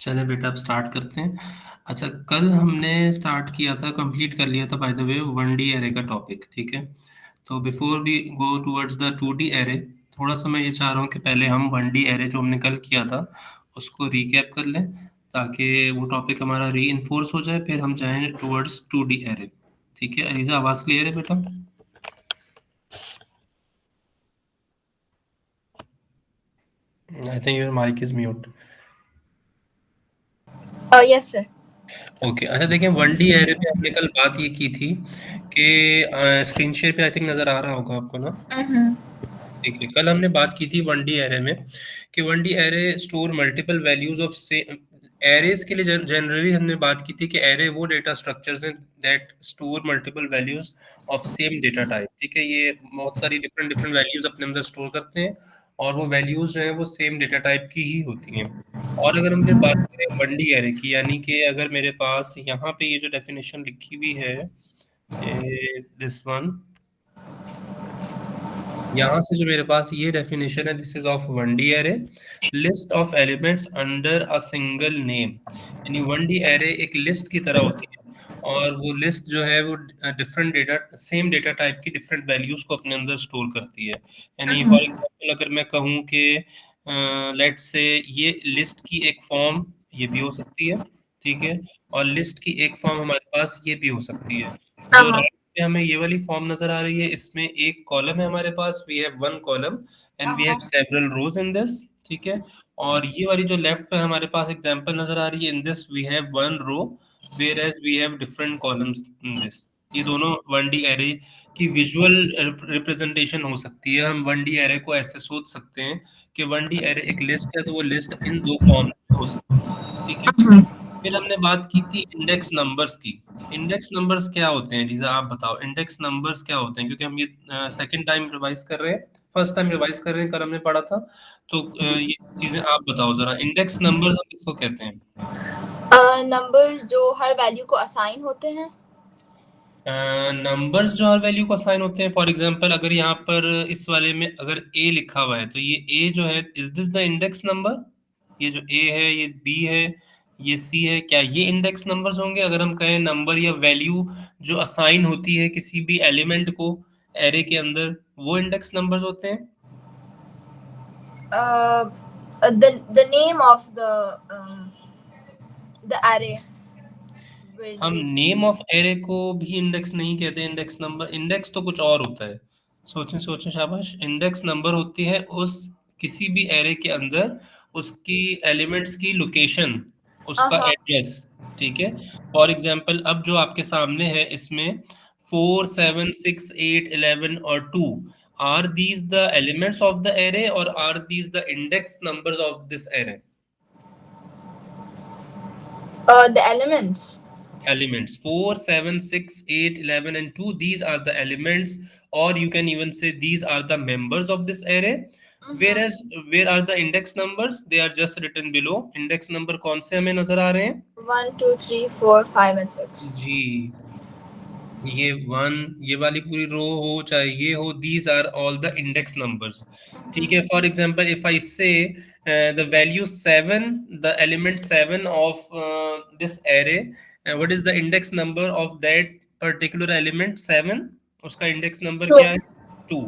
चले बेटा अब स्टार्ट करते हैं। अच्छा, कल हमने स्टार्ट किया था, कंप्लीट कर लिया था by the way 1D array का टॉपिक, ठीक है। तो before we go towards the 2D array, थोड़ा सा मैं ये चाह रहा हूँ कि पहले हम 1D एरे जो हमने कल किया था उसको रिकैप कर लें, ताकि वो टॉपिक हमारा री इन्फोर्स हो जाए, फिर हम जाएं टुवर्ड्स 2D एरे। ठीक है अलीजा, आवाज़ क्लियर है बेटा? I think your mic is mute. Yes, sir. Okay, अच्छा देखिए 1D एरे पे हमने कल बात ये की थी कि स्क्रीन शेयर पे आई थिंक नज़र आ रहा होगा आपको ना। Mm-hmm. ठीक है, कल हमने बात की थी 1D एरे में कि 1D array store multiple values of से एरेज के लिए जनरली हमने बात की थी कि एरे वो डेटा स्ट्रक्चर्स हैं that store multiple values of same data type. ठीक है, ये बहुत सारी डिफरेंट डिफरेंट वैल्यूज अपने अंदर स्टोर करते हैं और वो वैल्यूज जो है वो सेम डेटा टाइप की ही होती हैं। और अगर हम फिर बात करें 1D एरे की, यानी कि अगर मेरे पास यहाँ पे ये जो डेफिनेशन लिखी हुई है, दिस वन, यहाँ से जो मेरे पास ये डेफिनेशन है, this is of 1D array, list of elements under a single name. यानी 1D एरे एक लिस्ट की तरह होती है और वो लिस्ट जो है वो different data, same data type की डिफरेंट वैल्यूज को अपने अंदर स्टोर करती है। यानी फॉर एग्जांपल अगर मैं कहूँ कि लेट्स से ये लिस्ट की एक फॉर्म ये भी हो सकती है, ठीक है, और लिस्ट की एक फॉर्म हमारे पास ये भी हो सकती है। जो Uh-huh. पे हमें ये वाली फॉर्म नजर आ रही है, इसमें एक कॉलम है हमारे पास, we have one column and we have Uh-huh. Several rows in this, ठीक है। और ये वाली जो लेफ्ट पे हमारे पास एग्जांपल नजर आ रही है, in this we have one row whereas we have different columns in this. ये दोनों 1D एरे की विजुअल रिप्रेजेंटेशन हो सकती है। हम 1D एरे को ऐसे सोच सकते हैं कि 1D एरे एक लिस्ट है, तो वो लिस्ट इन दो फॉर्म में हो सकती है, ठीक है। फिर हमने बात की थी इंडेक्स नंबर्स की। इंडेक्स नंबर्स क्या होते हैं लीजा, आप बताओ इंडेक्स नंबर्स क्या होते हैं, क्योंकि हम ये सेकंड टाइम रिवाइज कर रहे हैं, फर्स्ट टाइम रिवाइज कर रहे हैं, कल हमने पढ़ा था। तो ये चीजें आप बताओ जरा, इंडेक्स नंबर्स हम किसको कहते हैं? नंबर्स जो हर वैल्यू को असाइन होते हैं. नंबर्स जो हर वैल्यू को असाइन होते हैं, फॉर एग्जांपल अगर यहाँ पर इस वाले में अगर ए लिखा हुआ है, तो ये ए जो है, is this the index number? ये जो ए है, ये बी है, ये सी है, क्या ये इंडेक्स नंबर्स होंगे? अगर हम कहें नंबर या वैल्यू जो असाइन होती है किसी भी एलिमेंट को एरे के अंदर, वो इंडेक्स नंबर्स होते हैं। The name of the array will हम be. नेम ऑफ एरे को भी इंडेक्स नहीं कहते, इंडेक्स नंबर, इंडेक्स तो कुछ और होता है। सोचें सोचें, शाबाश। इंडेक्स नंबर होती है उस किसी भी एरे के अंदर उसकी एलिमेंट्स की लोकेशन, उसका Uh-huh. एड्रेस, ठीक है। फॉर एग्जांपल अब जो आपके सामने है इसमें 4 7 6 8 11 और 2, are these the elements of the array और are these the index numbers of this array? The elements. Elements 4 7 6 8 11 and 2, these are the elements, or you can even say these are the members of this array. Mm-hmm. Whereas where are the index numbers? They are just written below. Index number कौन से हमें नजर आ रहे हैं? 1, 2, 3, 4, 5 and 6. जी, ये one, ये वाली पूरी रो हो चाहे ये हो, these are all the index numbers, ठीक है। For example if I say the value 7, the element 7 of this array, what is the index number of that particular element 7? उसका इंडेक्स नंबर 2. क्या है? 2।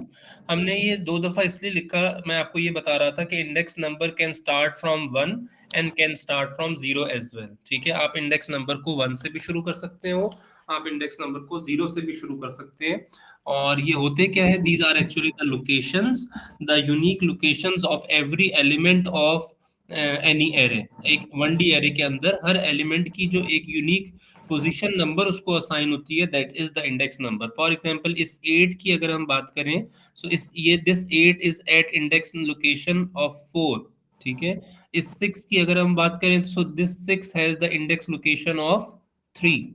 हमने ये दो दफा इसलिए लिखा, मैं आपको ये बता रहा था कि index number can start from 1 and can start from 0 as well, ठीक है। आप इंडेक्स नंबर को 1 से भी शुरू कर सकते हो, आप इंडेक्स नंबर को 0 से भी शुरू कर सकते हैं। और ये होते क्या है, these are actually the locations, the unique locations of every element of any array. एक 1D एरे के अंदर हर एलिमेंट की जो एक यूनिक पोजीशन नंबर उसको असाइन होती है, that is the index number. For example इस 8 की अगर हम बात करें, सो इस ये this 8 is at index location of 4, ठीक है। इस 6 की अगर हम बात करें, so this 6 has the index location of 3,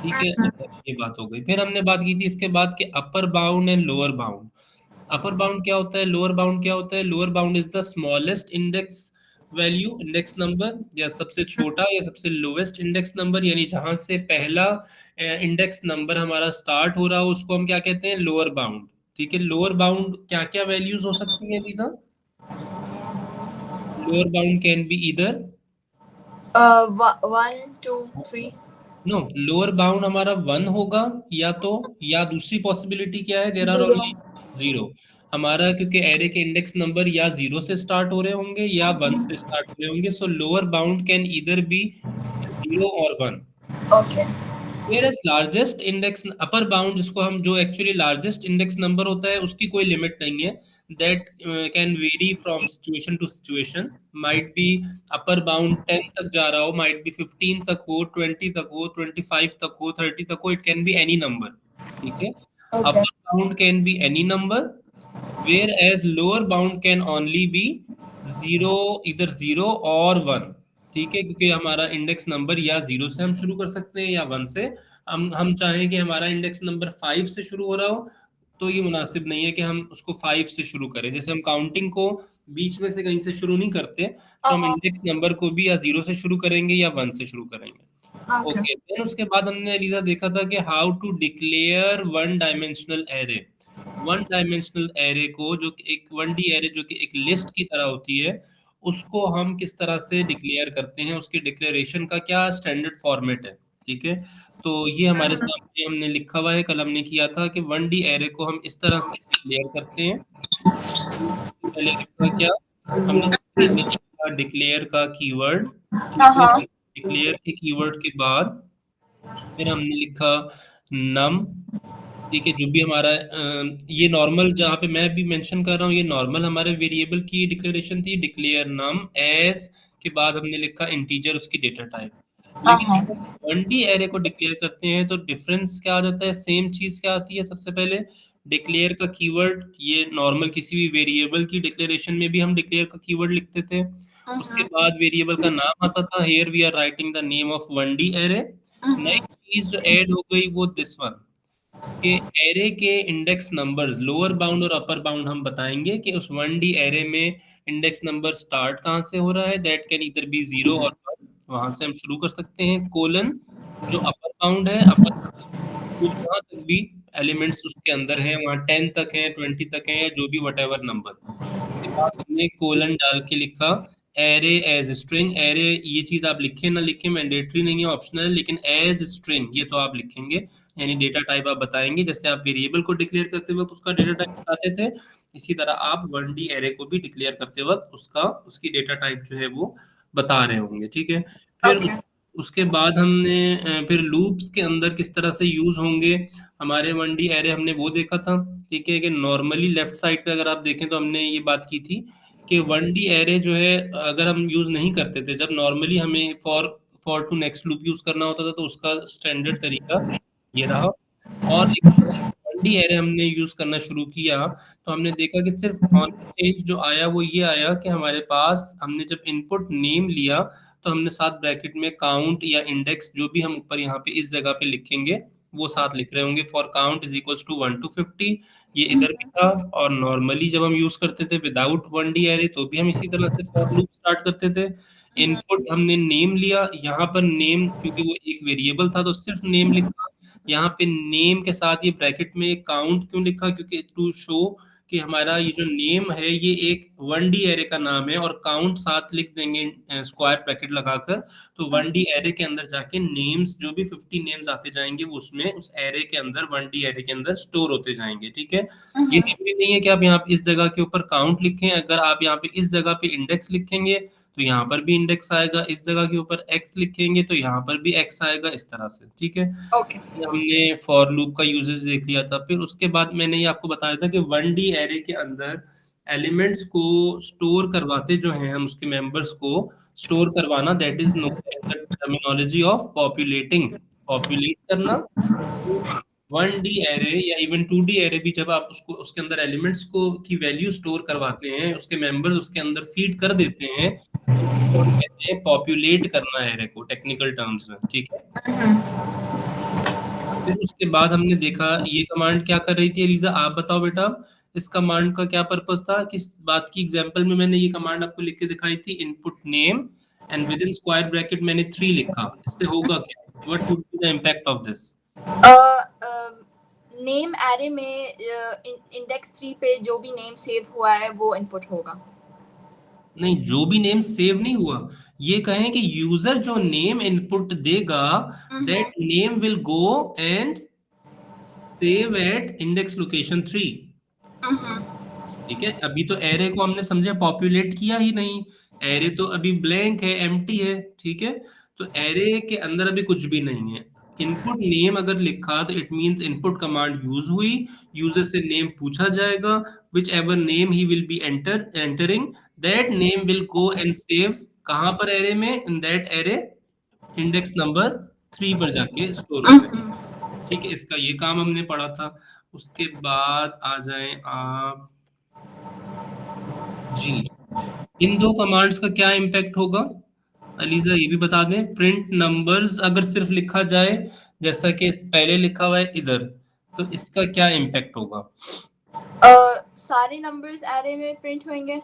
ठीक है। अच्छा, ये बात हो गई। फिर हमने बात की थी इसके बाद कि upper bound and lower bound. Upper bound क्या होता है, लोअर बाउंड क्या होता है? Lower bound is the smallest index value, index number, या सबसे छोटा या सबसे लोएस्ट इंडेक्स नंबर, यानी जहां से पहला इंडेक्स नंबर हमारा स्टार्ट हो रहा हो उसको हम क्या कहते हैं? लोअर बाउंड, ठीक है। लोअर बाउंड क्या क्या वैल्यूज हो सकती हैं दीजा? लोअर बाउंड कैन बी इधर 1 2 3 नो, लोअर बाउंड हमारा 1 होगा, या दूसरी पॉसिबिलिटी क्या है, देयर आर 0 ओनली 0 हमारा, क्योंकि एरे के इंडेक्स नंबर या 0 से स्टार्ट हो रहे होंगे या 1 से स्टार्ट हो रहे होंगे, सो lower bound can either be 0 और 1। Okay Whereas largest index upper bound, जिसको हम, जो एक्चुअली लार्जेस्ट इंडेक्स नंबर होता है, उसकी कोई लिमिट नहीं है, that can vary from situation to situation, might be upper bound 10 तक जा रहा हो, माइट बी 15 तक हो, 20 तक हो, 25 तक हो, 30 तक हो, it can be any number, ठीक है। Okay upper bound can be any number, whereas lower bound can only be 0, either 0 और 1, ठीक है, क्योंकि हमारा इंडेक्स नंबर या 0 से हम शुरू कर सकते हैं या 1 से। हम चाहें कि हमारा इंडेक्स नंबर 5 से शुरू हो रहा हो, तो ये मुनासिब नहीं है कि हम उसको 5 से शुरू करें। जैसे हम काउंटिंग को बीच में से कहीं से शुरू नहीं करते, तो हम इंडेक्स नंबर को भी या 0 से शुरू करेंगे या 1 से शुरू करेंगे। ओके ओके, देन उसके बाद हमने एलिजा देखा था कि how to declare one dimensional array. One dimensional array को, जो कि एक 1D एरे जो कि एक लिस्ट की तरह होती है, उसको हम किस तरह से डिक्लेयर करते हैं, उसकी डिक्लेरेशन का क्या स्टैंडर्ड फॉर्मेट है, ठीक है। तो ये हमारे सामने हमने लिखा हुआ है, कल हमने किया था कि 1D एरे को हम इस तरह से डिक्लेयर करते हैं। सबसे पहले लिखा क्या, हमने सबसे पहले लिखा डिक्लेयर का कीवर्ड, ठीक है। डिक्लेयर के कीवर्ड के बाद फिर हमने लिखा नम, ठीक है, जो भी हमारा ये नॉर्मल, जहाँ पे मैं भी मेंशन कर रहा हूँ, ये नॉर्मल हमारे वेरिएबल की डिक्लेरेशन थी, डिक्लेयर नम एज के बाद हमने लिखा इंटीजर उसकी डेटा टाइप। लेकिन जब हम 1D एरे को डिक्लेयर करते हैं तो डिफरेंस क्या आ जाता है, सेम चीज क्या आती है, सबसे पहले डिक्लेयर का कीवर्ड, ये नॉर्मल किसी भी वेरिएबल की डिक्लेरेशन में भी हम डिक्लेयर का कीवर्ड लिखते थे। उसके बाद वेरिएबल का नाम आता था, here we are writing the name of 1D array. नई चीज जो ऐड हो गई वो दिस वन, कि एरे के इंडेक्स नंबर्स लोअर बाउंड और अपर बाउंड हम बताएंगे कि उस 1D एरे में इंडेक्स नंबर स्टार्ट कहाँ से हो रहा है, दैट कैन इधर बी 0 और 1, वहां से हम शुरू कर सकते हैं। कोलन जो अपर बाउंड है, अपर जहाँ तक भी एलिमेंट्स उसके अंदर हैं, वहाँ 10 तक है, 20 तक है, या जो भी वट एवर नंबर। उसके बाद हमने कोलन डाल के लिखा एरे एज स्ट्रिंग। एरे ये चीज आप लिखें ना लिखें मैंडेटरी नहीं है, ऑप्शनल है, लेकिन एज स्ट्रिंग ये तो आप लिखेंगे, यानी डेटा टाइप आप बताएंगे, जैसे आप वेरिएबल को डिक्लेयर करते वक्त उसका डेटा टाइप बताते थे, इसी तरह आप 1D एरे को भी डिक्लेयर करते वक्त उसकी डेटा टाइप जो है वो बता रहे होंगे, ठीक है। फिर उसके बाद हमने फिर लूप्स के अंदर किस तरह से यूज होंगे हमारे 1D एरे, हमने वो देखा था, ठीक है, कि नॉर्मली लेफ्ट साइड पे अगर आप देखें तो हमने ये बात की थी कि 1D एरे जो है अगर हम यूज नहीं करते थे, जब नॉर्मली हमें for to next loop use करना होता था, तो उसका स्टैंडर्ड तरीका ये रहा। और लेकिन 1D एरे हमने यूज करना शुरू किया तो हमने देखा कि सिर्फ ऑन चेंज जो आया वो ये आया कि हमारे पास, हमने जब इनपुट नेम लिया तो हमने साथ ब्रैकेट में काउंट या इंडेक्स जो भी हम ऊपर यहाँ पे इस जगह पे लिखेंगे वो साथ लिख रहे होंगे, for count is equals to 1 to 50, ये इधर भी था। और नॉर्मली जब हम यूज करते थे विदाउट 1D एरे तो भी हम इसी तरह से फॉर लूप स्टार्ट करते थे। इनपुट हमने नेम लिया, यहाँ पर नेम क्योंकि वो एक वेरिएबल था तो सिर्फ नेम लिखा, यहाँ पे नेम के साथ ये ब्रैकेट में काउंट क्यों लिखा, क्योंकि टू शो कि हमारा ये जो नेम है ये एक 1D एरे का नाम है, और काउंट साथ लिख देंगे स्क्वायर ब्रैकेट लगाकर, तो 1D एरे के अंदर जाके नेम्स जो भी 50 नेम्स आते जाएंगे वो उसमें उस एरे के अंदर 1D एरे के अंदर स्टोर होते जाएंगे, ठीक है। ये जरूरी नहीं है कि आप यहाँ पे इस जगह के ऊपर काउंट लिखें, अगर आप यहाँ पे इस जगह पे इंडेक्स लिखेंगे तो यहाँ पर भी इंडेक्स आएगा, इस जगह के ऊपर एक्स लिखेंगे तो यहाँ पर भी एक्स आएगा, इस तरह से, ठीक है। ओके ये हमने फॉर लूप का यूजेस देख लिया था। फिर उसके बाद मैंने ये आपको बताया था कि 1D एरे के अंदर एलिमेंट्स को स्टोर करवाते जो हैं हम, उसके मेंबर्स को स्टोर करवाना, that is known as the terminology of populating, populate करना। 1D एरे या इवन 2D एरे भी जब आप उसको उसके अंदर एलिमेंट्स को की वैल्यू स्टोर करवाते हैं, उसके मेंबर्स उसके अंदर फीड कर देते हैं, तो उसको हम कहते हैं पॉपुलेट करना एरे को टेक्निकल टर्म्स में, ठीक है। फिर उसके बाद हमने देखा ये कमांड क्या कर रही थी, एलिजा आप बताओ बेटा, इस कमांड का क्या पर्पस था, किस बात की एग्जांपल में मैंने ये कमांड आपको लिख के दिखाई थी, input name and within square bracket मैंने 3 लिखा, इससे होगा क्या, what would be the impact of this. Name array में इंडेक्स 3 पे जो भी नेम सेव हुआ है वो इनपुट होगा। नहीं, जो भी नेम सेव नहीं हुआ, ये कहें कि यूजर जो नेम इनपुट देगा, that name will go and save at index location 3। ठीक है, अभी तो एरे को हमने समझे पॉपुलेट किया ही नहीं, एरे तो अभी ब्लैंक है, एम्प्टी है। ठीक है, तो एरे के अंदर अभी कुछ भी नहीं है। इनपुट नेम अगर लिखा तो it means input command use हुई, यूजर से नेम पूछा जाएगा, which ever name he will be entering, that name will go and save कहाँ पर एरे में, in that array index number 3 पर जाके स्टोर हो जाएगा। ठीक है, इसका ये काम हमने पढ़ा था। उसके बाद आ जाएं आप जी, इन दो कमांड्स का क्या इम्पैक्ट होगा अलीजा, ये भी बता दें। प्रिंट नंबर्स अगर सिर्फ लिखा जाए जैसा कि पहले लिखा हुआ है इधर, तो इसका क्या इम्पैक्ट होगा? सारे नंबर्स एरे में प्रिंट होंगे।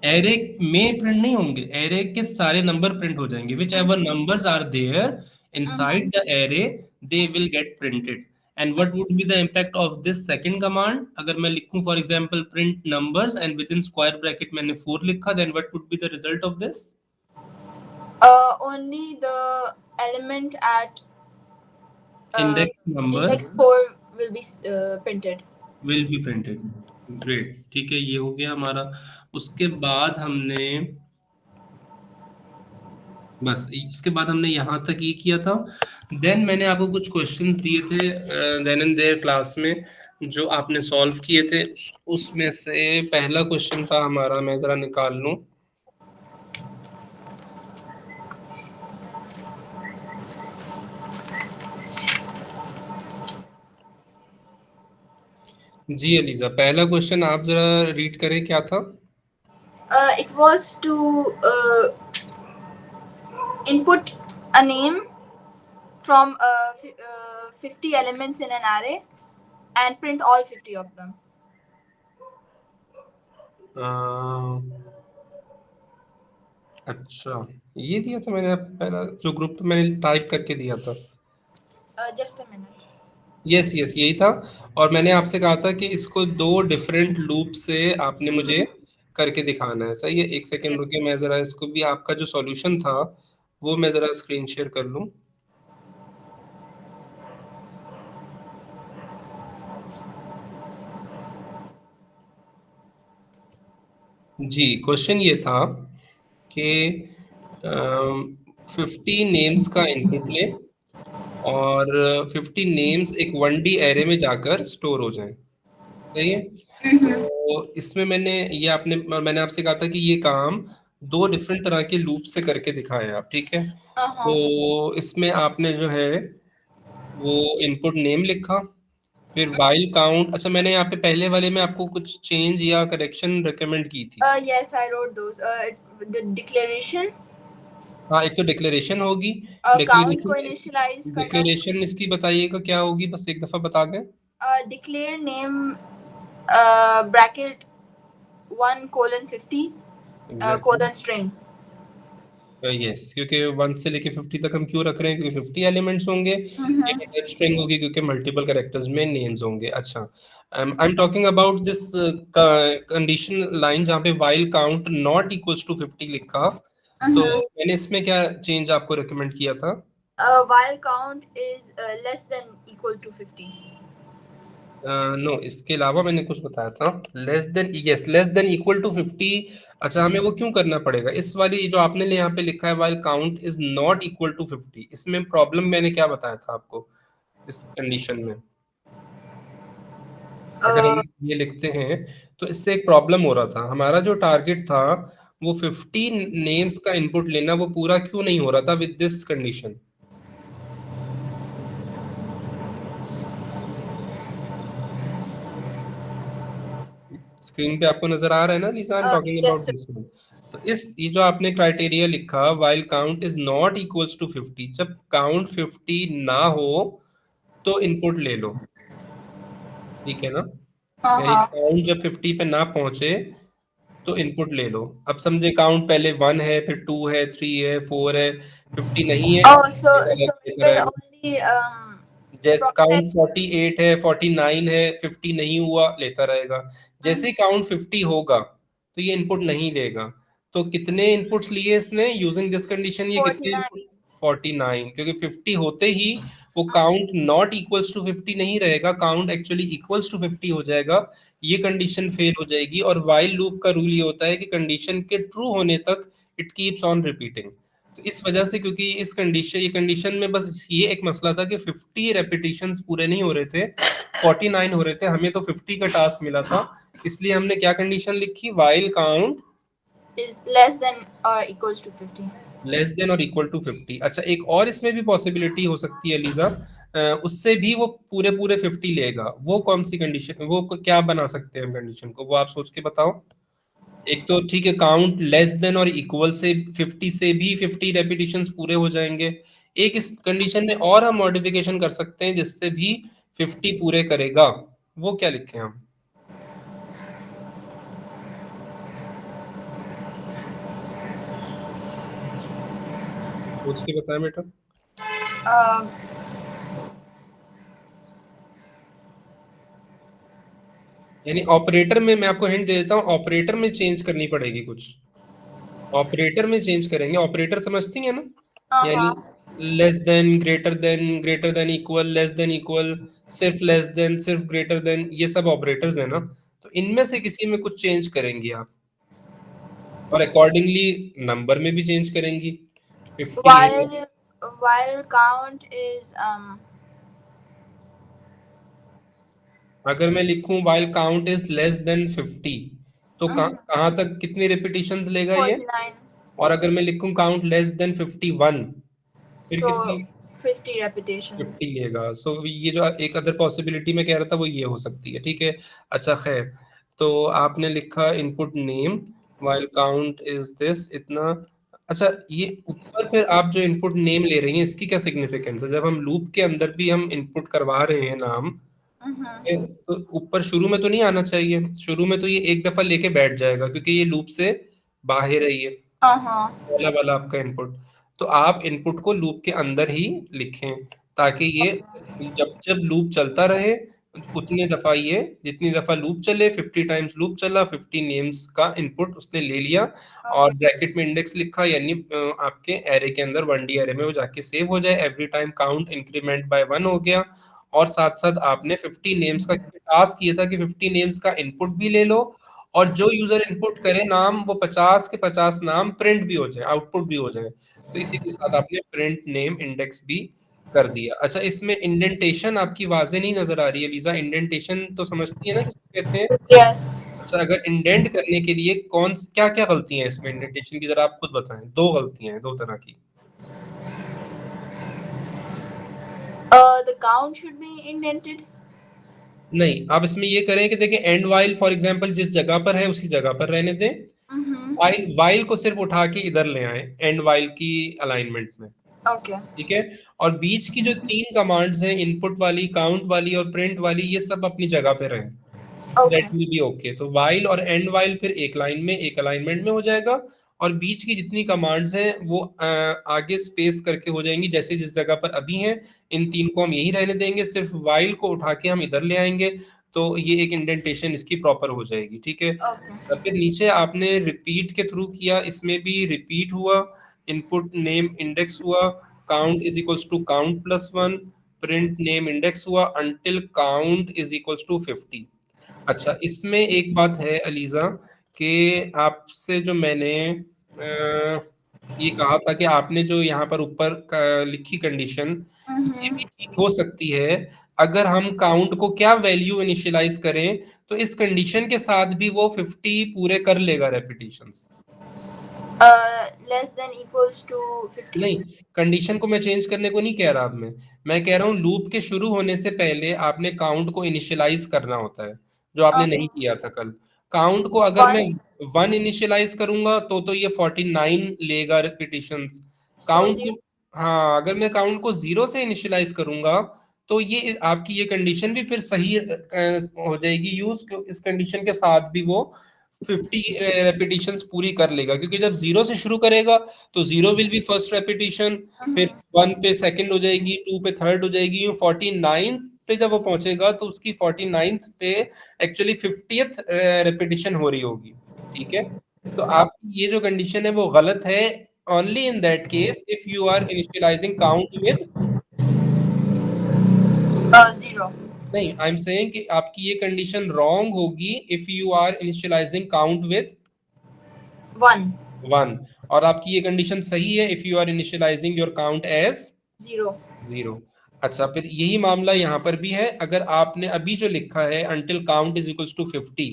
एरे में प्रिंट नहीं होंगे, एरे के सारे नंबर प्रिंट हो जाएंगे, whichever numbers are there inside the array they will get printed. And what would be the impact of this second command? अगर मैं लिखूं for example print numbers and within square bracket मैंने 4 लिखा, then what would be the result of this? Only the element at index number index 4 will be printed. Will be printed. Great, ठीक है, ये हो गया हमारा। उसके बाद हमने बस इसके बाद हमने यहाँ तक ये किया था। देन मैंने आपको कुछ क्वेश्चंस दिए थे देन इन देयर क्लास में, जो आपने सॉल्व किए थे। उसमें से पहला क्वेश्चन था हमारा, मैं जरा निकाल लूं। जी अलीजा, पहला क्वेश्चन आप जरा रीड करें, क्या था? It was to input a name from 50 elements in an array and print all 50 of them. अच्छा, ये दिया था मैंने पहला जो ग्रुप पे मैंने टाइप करके दिया था। Just a minute. Yes yes, यही था। और मैंने आपसे कहा था कि इसको 2 डिफरेंट लूप से आपने मुझे करके दिखाना है। सही है, एक सेकेंड रुकिए, मैं जरा इसको भी, आपका जो सॉल्यूशन था वो मैं जरा स्क्रीन शेयर कर लूं। जी, क्वेश्चन ये था कि 50 नेम्स का इनपुट ले और 50 नेम्स एक 1D एरे में जाकर स्टोर हो जाएं। सही है, तो इसमें मैंने आपसे कहा था कि ये काम 2 डिफरेंट तरह के लूप से करके दिखाए आप। ठीक है, तो इसमें आपने जो है वो इनपुट नेम लिखा, फिर वाइल काउंट। अच्छा, मैंने यहाँ पे पहले वाले में आपको कुछ चेंज या करेक्शन रिकमेंड की थी। Yes, I wrote those. The declaration. हाँ, एक तो डिक्लेरेशन होगी, Count को initialize करना. डिक्लेरेशन इसकी बताइएगा क्या होगी, बस एक दफा बता दें। Declare name bracket 1:50 colon string. Yes, क्योंकि 1 से लेके 50 तक हम क्यों रख रहे हैं? क्योंकि 50 एलिमेंट्स होंगे। एक स्ट्रिंग होगी क्योंकि मल्टीपल कैरेक्टर्स में नेम्स होंगे। अच्छा, I am talking about this condition line जहाँ पे while count not equals to 50 लिखा, तो मैंने इसमें क्या चेंज आपको रिकमेंड किया था? While count is less than equal to 50. No, इसके अलावा मैंने कुछ बताया था, लेस देन इक्वल टू 50। अच्छा, हमें वो क्यों करना पड़ेगा? इस वाली जो आपने यहाँ पे लिखा है while count is not equal to 50, इसमें प्रॉब्लम मैंने क्या बताया था आपको इस कंडीशन में? अगर हम ये लिखते हैं तो इससे एक प्रॉब्लम हो रहा था, हमारा जो टारगेट था वो 50 नेम्स का इनपुट लेना, वो पूरा क्यों नहीं हो रहा था विद दिस कंडीशन? स्क्रीन पे आपको नजर आ रहा है ना Lisa, I am talking about this one. तो ये जो आपने क्राइटेरिया लिखा while count is not equals to 50, जब काउंट 50 ना हो तो इनपुट ले लो। ठीक है ना, यानी काउंट जब 50 पे ना पहुंचे तो इनपुट ले लो। अब समझे काउंट पहले 1 है, फिर 2 है, 3 है, 4 है, 50 नहीं है। So it will only जैसे काउंट 48 है, 49 है, 50 नहीं हुआ, लेता रहेगा। जैसे ही काउंट 50 होगा तो ये इनपुट नहीं लेगा। तो कितने इनपुट्स लिए इसने यूजिंग दिस कंडीशन? ये कितने 49. इनपुट? 49, क्योंकि 50 होते ही वो काउंट नॉट इक्वल्स टू 50 नहीं रहेगा, काउंट एक्चुअली इक्वल्स टू 50 हो जाएगा। ये कंडीशन फेल हो जाएगी। और व्हाइल लूप का रूल ये होता है कि कंडीशन के ट्रू होने तक इट कीप्स ऑन रिपीटिंग। तो इस वजह से, क्योंकि ये कंडीशन में बस ये एक मसला था कि 50 रेपिटेशंस पूरे नहीं हो रहे थे, 49 हो रहे थे, हमें तो 50 का टास्क मिला था, इसलिए हमने क्या कंडीशन लिखी? While count is less than or equals to 50. Less than और इक्वल टू 50। अच्छा, एक और इसमें भी पॉसिबिलिटी हो सकती है लीजा, उससे भी वो पूरे पूरे 50 लेगा। वो कौन सी कंडीशन, क्या बना सकते हैं हम कंडीशन को, वो आप सोच के बताओ। एक तो ठीक है, काउंट लेस देन और इक्वल से 50 से भी 50 रेपिटेशंस पूरे हो जाएंगे। एक इस कंडीशन में और हम मॉडिफिकेशन कर सकते हैं जिससे भी 50 पूरे करेगा। वो क्या लिखें हम? सोच के बताएं बेटा। Um, यानी ऑपरेटर में, मैं आपको हिंट दे देता हूँ, ऑपरेटर में चेंज करनी पड़ेगी कुछ। ऑपरेटर में चेंज करेंगे। ऑपरेटर समझती है ना? यानी less than, greater than equal, less than equal, सिर्फ लेस देन, सिर्फ ग्रेटर देन, ये सब ऑपरेटर्स है ना। तो इनमें से किसी में कुछ चेंज करेंगी आप, और अकॉर्डिंगली नंबर में भी चेंज करेंगी। 50 लेगा। while count is अगर मैं लिखूं while count is less than 50, तो कहाँ तक, कितनी रिपीटिशंस लेगा ये? 49. और अगर मैं लिखूं count less than 51, फिर So कितनी? 50 repetitions. 50 लेगा। सो ये जो एक अदर पॉसिबिलिटी में कह रहा था वो ये हो सकती है, ठीक है। अच्छा खैर, तो आपने लिखा input name while count is this इतना। अच्छा, ये ऊपर फिर आप जो इनपुट नेम ले रही हैं इसकी क्या सिग्निफिकेंस है? जब हम लूप के अंदर भी हम इनपुट करवा रहे हैं नाम, तो ऊपर शुरू में तो नहीं आना चाहिए। शुरू में तो ये एक दफा लेके बैठ जाएगा क्योंकि ये लूप से बाहर है, ये पहला वाला आपका इनपुट। तो आप इनपुट को लूप के अंदर ही लिखें ताकि ये जब जब लूप चलता रहे उतने दफा, ये जितनी दफा लूप चले, 50 टाइम्स लूप चला, 50 नेम्स का इनपुट उसने ले लिया और ब्रैकेट में इंडेक्स लिखा, यानी आपके एरे के अंदर 1D एरे में वो जाके सेव हो जाए। Every time count increment by 1 हो गया। और साथ साथ आपने 50 नेम्स का टास्क किया था कि 50 नेम्स का इनपुट भी ले लो, और जो यूजर इनपुट करे नाम, वो 50 के 50 नाम प्रिंट भी हो जाए, आउटपुट भी हो जाए। तो इसी के साथ आपने प्रिंट नेम इंडेक्स भी कर दिया। अच्छा, इसमें इंडेंटेशन आपकी वाजे नहीं नजर आ रही है लीजा। इंडेंटेशन तो समझती है ना किसको कहते हैं? Yes. अच्छा, अगर इंडेंट करने के लिए क्या क्या गलतियां हैं इसमें इंडेंटेशन की, जरा आप खुद बताएं। दो गलतियां हैं, दो तरह की। The count should be indented. नहीं, आप इसमें ये करें कि देखिए, एंड वाइल फॉर एग्जांपल जिस जगह पर है उसी जगह पर रहने दें। वाइल को सिर्फ उठा के इधर ले आए एंड वाइल की अलाइनमेंट में। Okay. ठीक है। और बीच की जो 3 कमांड्स हैं, इनपुट वाली, काउंट वाली और प्रिंट वाली, ये सब अपनी जगह पे रहें। Okay. That will be okay. तो वाइल और एंड वाइल फिर एक लाइन में, एक अलाइनमेंट में हो जाएगा, और बीच की जितनी कमांड्स हैं वो आगे स्पेस करके हो जाएंगी जैसे जिस जगह पर अभी हैं। इन 3 को हम यही रहने देंगे, सिर्फ वाइल को उठा के हम इधर ले आएंगे, तो ये एक इंडेंटेशन इसकी प्रॉपर हो जाएगी। ठीक है। Okay. फिर नीचे आपने रिपीट के थ्रू किया, इसमें भी रिपीट हुआ, इनपुट नेम इंडेक्स हुआ, count is equals to count plus 1, print name index हुआ until count is equals to 50। अच्छा, इसमें एक बात है अलीजा कि आपसे जो मैंने ये कहा था कि आपने जो यहाँ पर ऊपर लिखी कंडीशन, ये भी ठीक हो सकती है अगर हम काउंट को क्या वैल्यू इनिशियलाइज करें, तो इस कंडीशन के साथ भी वो 50 पूरे कर लेगा repetitions. Less than equals to 50. नहीं, कंडीशन को मैं चेंज करने को नहीं कह रहा अब मैं कह रहा हूँ लूप के शुरू होने से पहले आपने काउंट को इनिशियलाइज करना होता है, जो आपने नहीं किया था कल। काउंट को अगर मैं 1 इनिशियलाइज करूंगा तो ये 49 लेगा रिपीटिशंस। काउंट को, हाँ, अगर मैं काउंट को 0 से इनिशियलाइज करूंगा तो ये आपकी ये कंडीशन भी फिर सही हो जाएगी यूज। इस कंडीशन के साथ भी वो 50 रेपिटेशंस पूरी कर लेगा, क्योंकि जब 0 से शुरू करेगा तो 0 विल बी फर्स्ट रेपिटेशन, फिर 1 पे सेकंड हो जाएगी, 2 पे थर्ड हो जाएगी, 49 पे जब वो पहुंचेगा तो उसकी 49th पे एक्चुअली 50th रेपिटेशन हो रही होगी। ठीक है। तो आपकी ये जो कंडीशन है वो गलत है। Only in that case if you are initialising count with, 0. नहीं, आई एम सेइंग कि आपकी ये कंडीशन रॉन्ग होगी if you are initialising count with 1. 1, और आपकी ये कंडीशन सही है if you are initialising your count as 0. 0। अच्छा, फिर यही मामला यहाँ पर भी है। अगर आपने अभी जो लिखा है until count is equals to 50,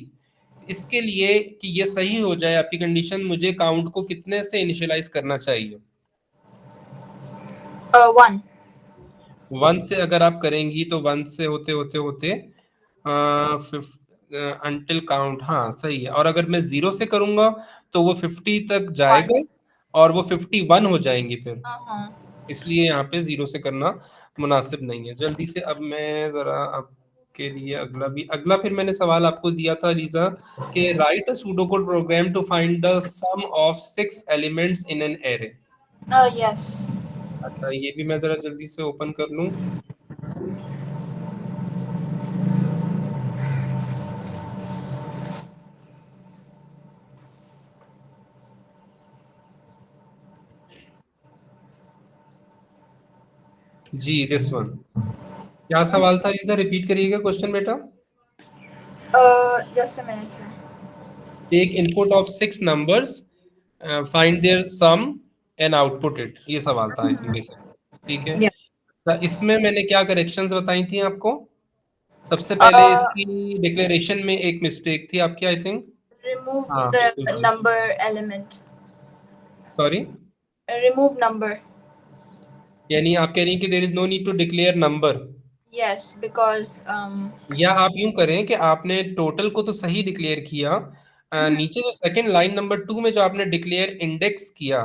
इसके लिए कि ये सही हो जाए आपकी कंडीशन, मुझे काउंट को कितने से इनिशियलाइज करना चाहिए? 1. 1 से अगर आप करेंगी तो 1 से होते होते होते अंटिल काउंट, हाँ सही है। और अगर मैं 0 से करूंगा तो वो 50 तक 1. जाएगा और वो 51 हो जाएंगी फिर, Uh-huh. इसलिए यहाँ पे 0 से करना मुनासिब नहीं है। जल्दी से अब मैं जरा आपके लिए अगला फिर मैंने सवाल आपको दिया था लीजा कि write a pseudocode program to find the sum of 6 elements in an array. Yes. अच्छा, ये भी मैं जरा जल्दी से ओपन कर लूं। जी, दिस वन। क्या सवाल था लीजा, रिपीट करिएगा क्वेश्चन बेटा। Just a minute, sir. Take input of 6 numbers, find their sum and output it, ये सवाल था आई थिंक बेसिक। ठीक है, Yeah. तो इसमें मैंने क्या करेक्शंस बताई थी आपको? सबसे पहले इसकी डिक्लेरेशन में एक मिस्टेक थी आपकी आई थिंक। Remove हाँ the बिल्कुल जी, number element. Sorry, Remove number. यानी आप कह रही हैं कि there is no need to declare number, Yes, because या आप यूं करें कि आपने टोटल को तो सही डिक्लेयर किया, नीचे जो सेकंड लाइन नंबर 2 में जो आपने डिक्लेयर इंडेक्स किया,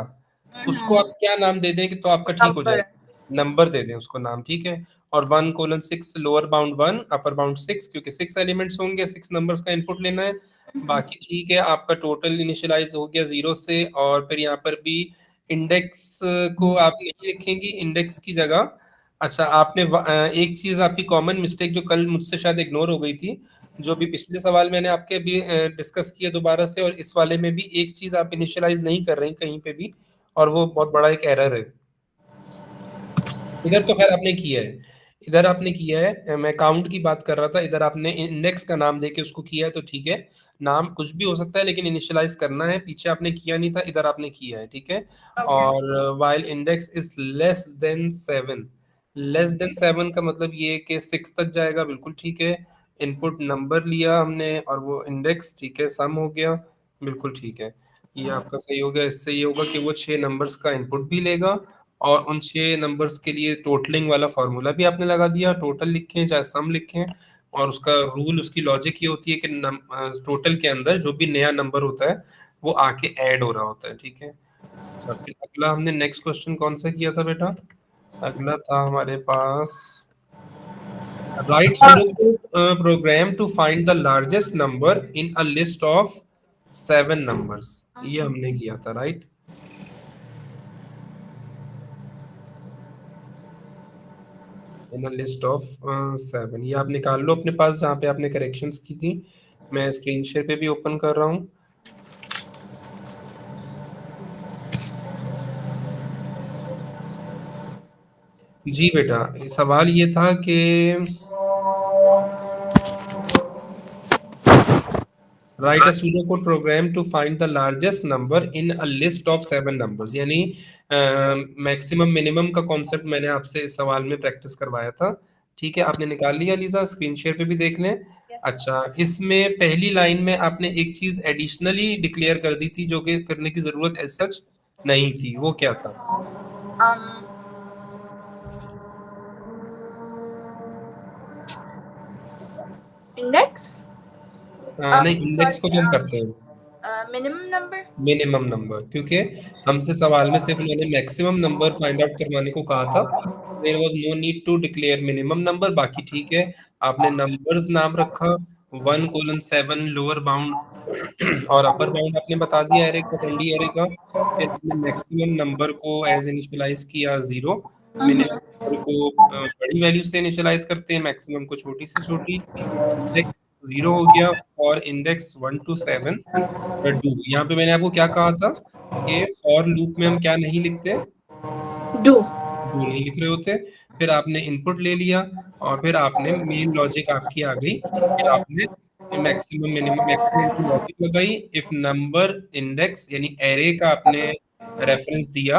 उसको आप क्या नाम दे दें कि तो आपका ठीक हो जाए? number. नंबर दे दें उसको नाम, ठीक है। और 1:6 लोअर बाउंड 1 अपर बाउंड 6, क्योंकि 6 एलिमेंट्स होंगे, 6 नंबर्स का इनपुट लेना है। बाकी ठीक है, आपका टोटल इनिशियलाइज हो गया 0 से। और फिर यहाँ पर भी इंडेक्स को आप नहीं लिखेंगी इंडेक्स की जगह। अच्छा, आपने एक चीज आपकी कॉमन मिस्टेक जो कल मुझसे शायद इग्नोर हो गई थी, जो भी पिछले सवाल मैंने आपके भी डिस्कस किया दोबारा से, और इस वाले में भी एक चीज आप इनिशियलाइज नहीं कर रही कहीं पे भी, और वो बहुत बड़ा एक एरर है। इधर तो खैर आपने किया है, इधर आपने किया है, मैं काउंट की बात कर रहा था। इधर आपने इंडेक्स का नाम देके उसको किया है तो ठीक है, नाम कुछ भी हो सकता है लेकिन इनिशियलाइज करना है। पीछे आपने किया नहीं था, इधर आपने किया है, ठीक है। Okay. और while index is less than 7, less than 7 का मतलब ये है कि 6 तक जाएगा, बिल्कुल ठीक है। इनपुट नंबर लिया हमने और वो इंडेक्स, ठीक है, सम हो गया, बिल्कुल ठीक है। ये आपका सही हो गया। इससे ये होगा कि वो 6 नंबर्स का इनपुट भी लेगा और उन 6 नंबर्स के लिए टोटलिंग वाला फॉर्मूला भी आपने लगा दिया। टोटल लिखें चाहे सम लिखें, और उसका रूल, उसकी लॉजिक ये होती है कि टोटल के अंदर जो भी नया नंबर होता है वो आके ऐड हो रहा होता है, ठीक है। अच्छा, फिर अगला हमने नेक्स्ट क्वेश्चन कौन सा किया था बेटा? अगला था हमारे पास write sudoku program to find the largest number in a list of 7 numbers, ये हमने किया था, right. In a list of 7, ये आप निकाल लो अपने पास जहाँ पे आपने करेक्शंस की थी। मैं स्क्रीन शेयर पे भी ओपन कर रहा हूँ। जी बेटा, सवाल ये था कि write a pseudocode program to find the largest number in a list of 7 numbers, यानी मैक्सिमम मिनिमम का कॉन्सेप्ट मैंने आपसे इस सवाल में प्रैक्टिस करवाया था, ठीक है। आपने निकाल लिया लीजा, स्क्रीन शेयर पे भी देख लें। Yes. अच्छा, इसमें पहली लाइन में आपने एक चीज एडिशनली डिक्लेयर कर दी थी जो कि करने की जरूरत एज सच नहीं थी, वो क्या था? Um. Index. नहीं, इंडेक्स Sorry. को तो हम करते हैं Minimum number. मिनिमम नंबर, क्योंकि हमसे सवाल में सिर्फ उन्होंने मैक्सिमम नंबर फाइंड आउट करवाने को कहा था। There was no need to declare minimum number. बाकी ठीक है, आपने नंबर्स नाम रखा 1:7 लोअर बाउंड और अपर बाउंड आपने बता दिया एरे का, डंडी एरे का। फिर हमने मैक्सिमम नंबर को एज इनिशियलाइज किया 0, Mm-hmm. मिनिमम नंबर को बड़ी वैल्यू से इनिशियलाइज करते हैं, मैक्सिमम को छोटी से छोटी। इंडेक्स 0 हो गया फॉर इंडेक्स 1 to 7 डू। यहाँ पे मैंने आपको क्या कहा था कि फॉर लूप में हम क्या नहीं लिखते, Do. डू नहीं लिख रहे होते। फिर आपने इनपुट ले लिया और फिर आपने मेन लॉजिक आपकी आ गई कि आपने मैक्सिमम मिनिमम मैक्सिमम की लॉजिक लगाई। इफ नंबर इंडेक्स यानी एरे का आपने रेफरेंस दिया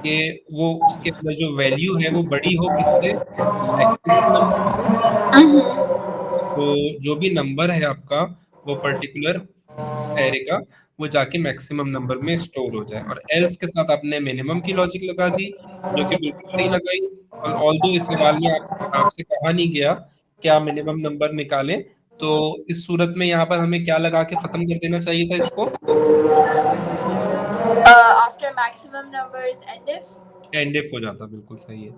कि वो उसके अंदर जो वैल्यू है वो बड़ी हो किससे, मैक्सिमम नंबर से। Mm-hmm. तो जो भी नंबर है आपका वो पर्टिकुलर एरे का, वो जाके मैक्सिमम नंबर में स्टोर हो जाए। और एल्स के साथ आपने मिनिमम की लॉजिक लगा दी, जो कि बिल्कुल सही लगाई। और ऑल्दो इस सवाल में आपसे कहा नहीं गया कि आप मिनिमम नंबर निकालें, तो इस सूरत में यहाँ पर हमें क्या लगा के खत्म कर देना चाहिए था इसको, After maximum numbers end if. And if हो जाता। बिल्कुल सही है,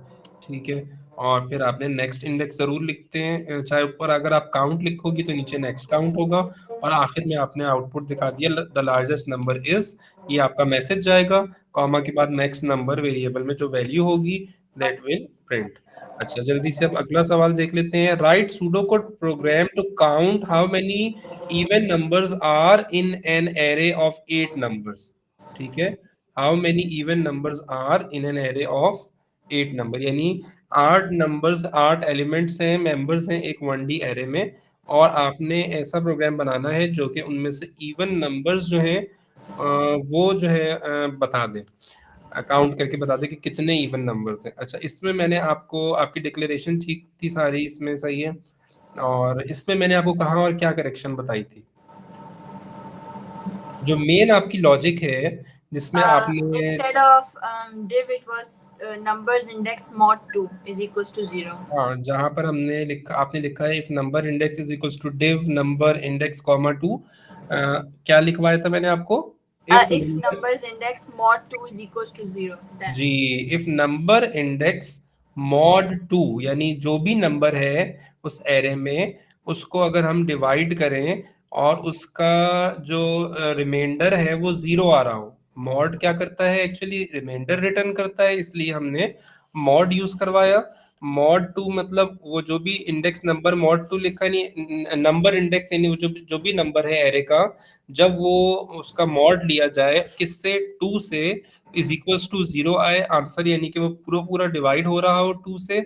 ठीक है। और फिर आपने नेक्स्ट इंडेक्स जरूर लिखते हैं, चाहे ऊपर अगर आप काउंट लिखोगी तो नीचे नेक्स्ट काउंट होगा। और आखिर में आपने आउटपुट दिखा दिया द लार्जेस्ट नंबर इज, ये आपका मैसेज जाएगा, कॉमा के बाद नेक्स्ट नंबर वेरिएबल में जो वैल्यू होगी दैट विल प्रिंट। अच्छा, जल्दी से अब अगला सवाल देख लेते हैं। Write pseudo code program to count how many even numbers are in an array of 8 numbers. ठीक है, how many even numbers are in an array of 8 number, यानी 8 नंबर्स, 8 एलिमेंट्स हैं, मेंबर्स हैं एक 1D एरे में। और आपने ऐसा प्रोग्राम बनाना है जो कि उनमें से इवन नंबर्स जो हैं वो जो है बता दें, काउंट करके बता दें कि कितने इवन नंबर्स हैं। अच्छा, इसमें मैंने आपको, आपकी डिक्लेरेशन ठीक थी सारी, इसमें सही है। और इसमें मैंने आपको कहाँ और क्या करेक्शन बताई थी, जो मेन आपकी लॉजिक है जिसमें आपने, Instead of div, it was numbers index mod 2 is equals to 0. हाँ, जहां पर हमने लिखा, आपने लिखा है if number index is equals to div number index comma 2, क्या लिखवाया था मैंने आपको, if If numbers index mod 2 is equals to 0, then. जी, इफ नंबर इंडेक्स मॉड 2, यानी जो भी नंबर है उस एरे में, उसको अगर हम डिवाइड करें और उसका जो रिमाइंडर है वो 0 आ रहा हो। मॉड क्या करता है, एक्चुअली रिमाइंडर रिटर्न करता है, इसलिए हमने मॉड यूज करवाया। मॉड 2 मतलब वो जो भी इंडेक्स नंबर मॉड 2 लिखा नहीं, नंबर इंडेक्स यानी वो जो भी नंबर है एरे का, जब वो उसका मॉड लिया जाए किससे, 2 से, इज इक्वल्स टू 0 आए आंसर, यानी कि वो पूरा पूरा डिवाइड हो रहा हो 2 से,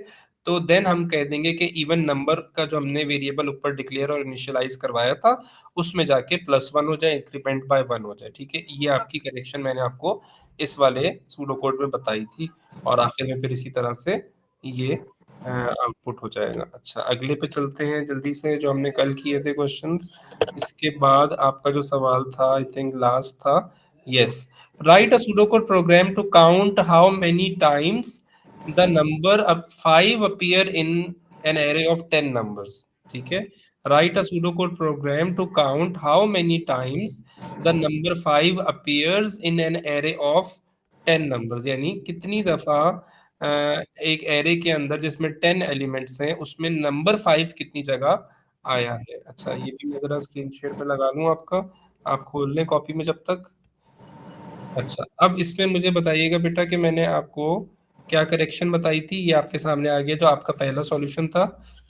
तो देन हम कह देंगे कि इवन नंबर का जो हमने वेरिएबल ऊपर डिक्लेयर और इनिशियलाइज करवाया था उसमें जाके +1 हो जाए, इंक्रीमेंट बाय 1 हो जाए। ठीक है, ये आपकी करेक्शन मैंने आपको इस वाले सूडो कोड में बताई थी। और आखिर में फिर इसी तरह से ये आउटपुट हो जाएगा। अच्छा, अगले पे चलते हैं जल्दी से, जो हमने कल किए थे क्वेश्चंस। इसके बाद आपका जो सवाल था, आई थिंक लास्ट था, yes, write a pseudocode program to count how many times the number of 5 appear in an array of 10 numbers। ठीक है, write a pseudocode program to count how many times the number 5 appears in an array of 10 numbers, यानी कितनी दफा एक array के अंदर जिसमें 10 elements हैं उसमें नंबर 5 कितनी जगह आया है। अच्छा, ये भी मैं जरा स्क्रीन शेयर पे लगा लूं आपका, आप खोल लें कॉपी में जब तक। अच्छा, अब इसमें मुझे बताइएगा बेटा कि मैंने आपको क्या करेक्शन बताई थी, ये आपके सामने आ गया, जो आपका पहला सॉल्यूशन था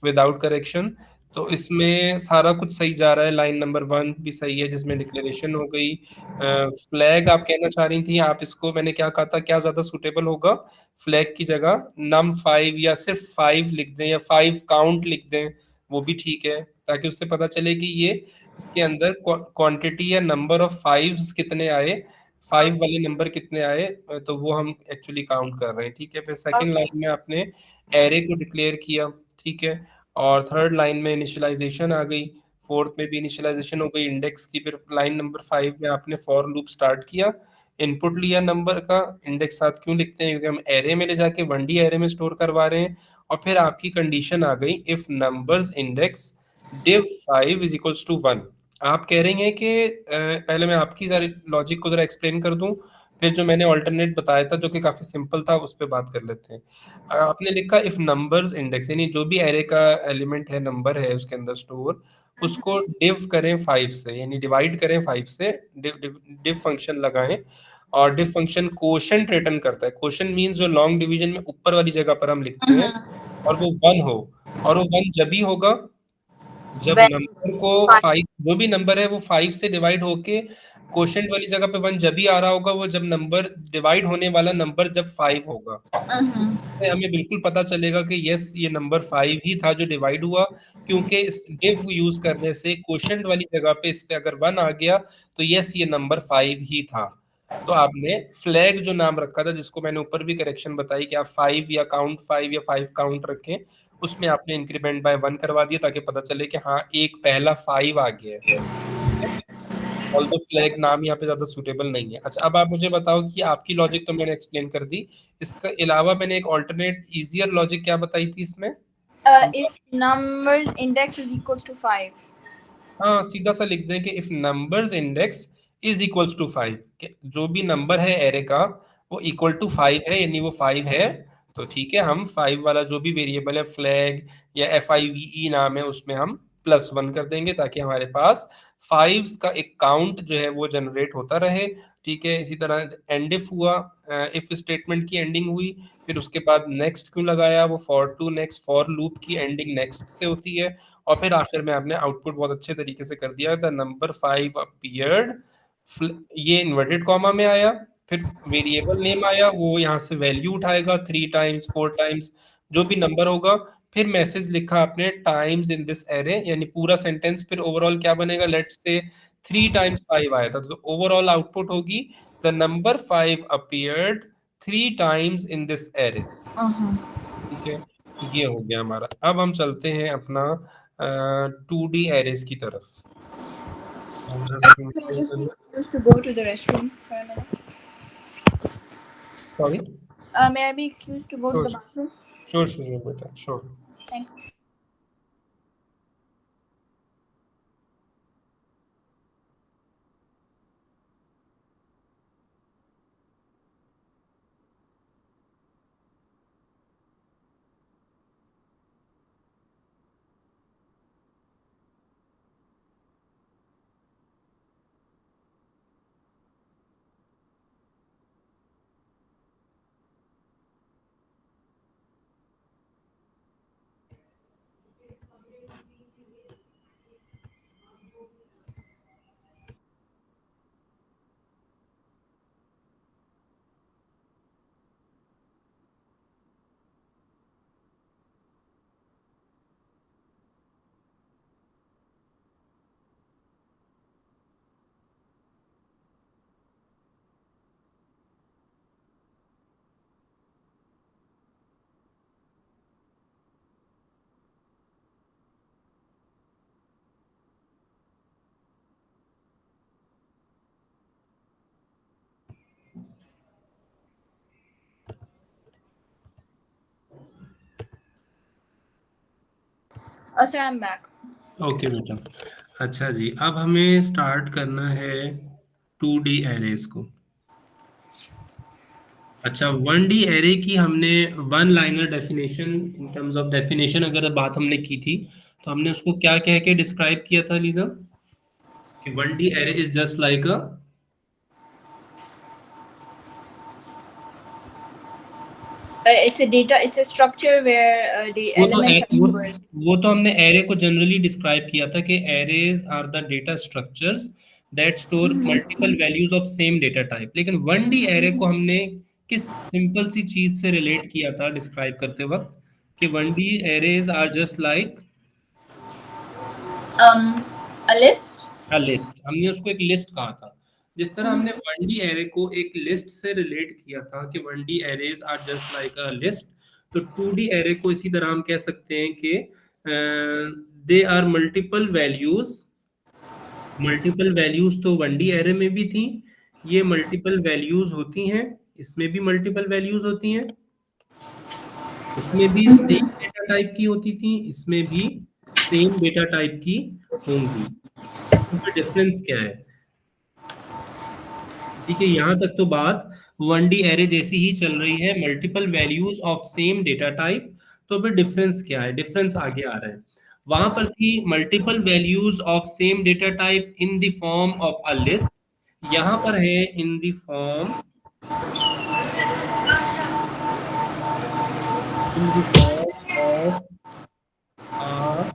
विदाउट करेक्शन। तो इसमें सारा कुछ सही जा रहा है, लाइन नंबर 1 भी सही है जिसमें डिक्लेरेशन हो गई। फ्लैग आप कहना चाह रही थी, आप इसको, मैंने क्या कहा था, क्या ज्यादा सुटेबल होगा, फ्लैग की जगह नम 5 या सिर्फ 5 लिख दें या 5 काउंट लिख दें, वो भी ठीक है, ताकि उससे पता चले कि ये इसके अंदर क्वांटिटी या नंबर ऑफ 5 कितने आए, 5 वाले नंबर कितने आए, तो वो हम एक्चुअली काउंट कर रहे हैं। ठीक है, फिर सेकंड Okay. लाइन में आपने एरे को डिक्लेयर किया, ठीक है। और थर्ड लाइन में इनिशियलाइजेशन आ गई, फोर्थ में भी इनिशियलाइजेशन हो गई इंडेक्स की। फिर लाइन नंबर 5 में आपने फॉर लूप स्टार्ट किया, इनपुट लिया नंबर का, इंडेक्स साथ क्यों लिखते हैं, क्योंकि हम एरे में ले जाके 1D एरे में स्टोर करवा रहे हैं। और फिर आपकी कंडीशन आ गई, if numbers index div 5 is equals to 1। आप कह रही हैं कि पहले मैं आपकी सारी लॉजिक को जरा एक्सप्लेन कर दूं, फिर जो मैंने ऑल्टरनेट बताया था जो कि काफी सिंपल था उस पर बात कर लेते हैं। आपने लिखा इफ नंबर्स इंडेक्स, यानी जो भी एरे का एलिमेंट है, नंबर है उसके अंदर स्टोर, उसको डिव करें 5 से, यानी डिवाइड करें 5 से, डिव फंक्शन लगाएं। और डिव फंक्शन कोशेंट रिटर्न करता है, कोशेंट मींस जो लॉन्ग डिवीजन में ऊपर वाली जगह पर हम लिखते हैं, Mm-hmm. और वो 1 हो, और वो 1 जब ही होगा जब When नंबर को five. 5, जो भी नंबर है वो 5 से डिवाइड होके क्वोशंट वाली जगह पे 1 जब भी आ रहा होगा, वो जब नंबर डिवाइड होने वाला नंबर जब 5 होगा, तो हमें बिल्कुल पता चलेगा कि यस ये नंबर 5 ही था जो डिवाइड हुआ, क्योंकि इस डिव यूज करने से क्वोशंट वाली जगह पे इस पे अगर 1 आ गया तो यस ये नंबर 5 ही था। तो आपने फ्लैग जो नाम रखा था, जिसको मैंने ऊपर भी करेक्शन बताई कि आप 5 या काउंट 5 या 5 काउंट रखें, उसमें आपने इंक्रीमेंट बाय 1 करवा दिया ताकि पता चले कि हाँ एक पहला 5 आ गया है। ठीक है, ऑल्दो फ्लैग नाम यहाँ पे ज्यादा सूटेबल नहीं है। अच्छा, अब आप मुझे बताओ कि आपकी लॉजिक तो मैंने एक्सप्लेन कर दी, इसका अलावा मैंने एक ऑल्टरनेट इजियर लॉजिक क्या बताई थी इसमें? If numbers index is equals to 5. हाँ, सीधा सा लिख दें कि if numbers index is equals to 5, जो भी नंबर है एरे का वो इक्वल टू 5 है, यानी वो 5 है, तो ठीक है, हम 5 वाला जो भी वेरिएबल है फ्लैग या FIVE नाम है उसमें हम +1 कर देंगे ताकि हमारे पास 5 का एक काउंट जो है वो जनरेट होता रहे। ठीक है, इसी तरह एंड इफ हुआ, इफ स्टेटमेंट की एंडिंग हुई, फिर उसके बाद नेक्स्ट क्यों लगाया, वो for to next, for loop की एंडिंग नेक्स्ट से होती है, और फिर आखिर में आपने आउटपुट बहुत अच्छे तरीके से कर दिया, द नंबर 5 अपीयर्ड, ये इन्वर्टेड कॉमा में आया, फिर वेरिएबल नेम आया, वो यहाँ से वैल्यू उठाएगा 3 टाइम्स 4 टाइम्स जो भी नंबर होगा, फिर मैसेज लिखा आपने टाइम्स इन दिस एरे, यानी पूरा सेंटेंस, फिर ओवरऑल क्या बनेगा, लेट्स से 3 टाइम्स 5 आया था, तो ओवरऑल आउटपुट होगी the number 5 appeared 3 times in this array. ठीक है, ये हो गया हमारा। अब हम चलते हैं अपना 2D एरेस की तरफ। Can I just be excused to go to the restroom for a minute? Sorry, May I be excused to go to the bathroom? Sure sure बेटा, sure. Thank you. Sir, I'm back. Okay बेटा। अच्छा जी, अब हमें start करना है 2D arrays को। अच्छा, 1D array की हमने one liner definition, in terms of definition अगर बात हमने की थी, तो हमने उसको क्या कह के डिस्क्राइब किया था लीजा, कि 1D array is just like a, It's a data. It's a structure where the elements are numbers. वो तो हमने एरे को जनरली डिस्क्राइब किया था कि arrays are the data structures that store multiple values of same data type, लेकिन 1D array को हमने किस सिंपल सी चीज से रिलेट किया था डिस्क्राइब करते वक्त, कि 1D arrays are just like A list. A list, हमने उसको एक लिस्ट कहा था। जिस तरह हमने 1D एरे को एक लिस्ट से रिलेट किया था कि 1D arrays are just like a list, तो 2D एरे को इसी तरह हम कह सकते हैं कि they are multiple values. Multiple values तो 1D एरे में भी थी, ये मल्टीपल वैल्यूज होती हैं, इसमें भी मल्टीपल वैल्यूज होती हैं, उसमें भी सेम डेटा टाइप की होती थी, इसमें भी सेम डेटा टाइप की होंगी। तो डिफरेंस क्या है? ठीक है, यहाँ तक तो बात 1D एरे जैसी ही चल रही है, multiple values of same data type. तो फिर डिफरेंस क्या है? डिफरेंस आगे आ रहा है। वहां पर थी multiple values of same data type in the form of a list, यहाँ पर है इन द फॉर्म ऑफ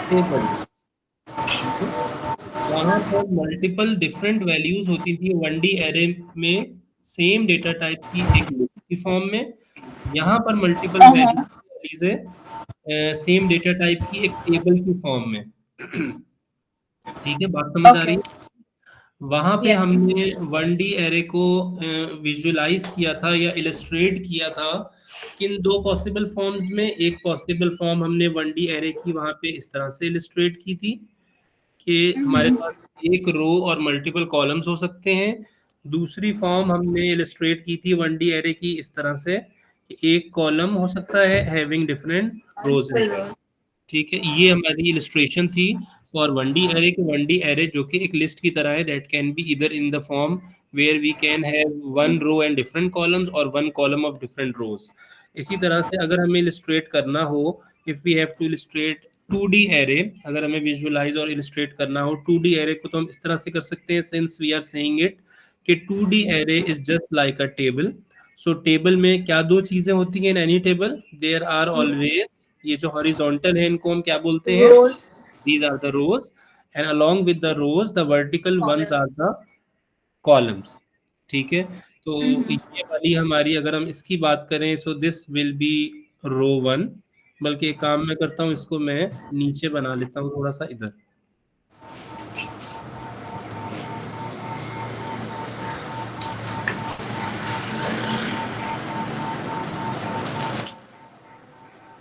टेबल, वहां पर मल्टीपल डिफरेंट वैल्यूज होती थी 1D एरे में, सेम डेटा टाइप की एक लिस्ट की फॉर्म में। यहाँ पर मल्टीपल वैल्यूज है सेम डेटा टाइप की एक टेबल की फॉर्म में। ठीक है, बात समझ आ रही Okay. है? वहां पे Yes. हमने 1D एरे को विजुअलाइज किया था या इलस्ट्रेट किया था किन दो पॉसिबल फॉर्म्स में। एक पॉसिबल फॉर्म हमने 1D एरे की वहां पे इस तरह से इलस्ट्रेट की थी कि हमारे पास एक रो और मल्टीपल कॉलम्स हो सकते हैं। दूसरी फॉर्म हमने इलस्ट्रेट की थी 1D एरे की इस तरह से कि एक कॉलम हो सकता है having different rows in that. ठीक है, ये हमारी इलस्ट्रेशन थी फॉर 1D एरे के 1D एरे जो कि एक लिस्ट की तरह है दैट कैन बी इधर in the form where we can have one row and different columns और one column of different rows. इसी तरह से अगर हमें इलस्ट्रेट करना हो, if we have to illustrate 2D array, अगर हमें विजुअलाइज और इलस्ट्रेट करना हो 2D एरे को, तो हम इस तरह से कर सकते हैं since we are saying it कि 2D array is just like a table. So table में क्या दो चीजें होती हैं in any table, there are always, ये जो हॉरिजॉन्टल है इनको हम क्या बोलते हैं, Rows. these are the rows, and along with the rows the vertical ones Column. are the columns। ठीक है, तो ये वाली हमारी, अगर हम इसकी बात करें, so this will be row one. बल्कि एक काम मैं करता हूँ, इसको मैं नीचे बना लेता हूँ थोड़ा सा इधर।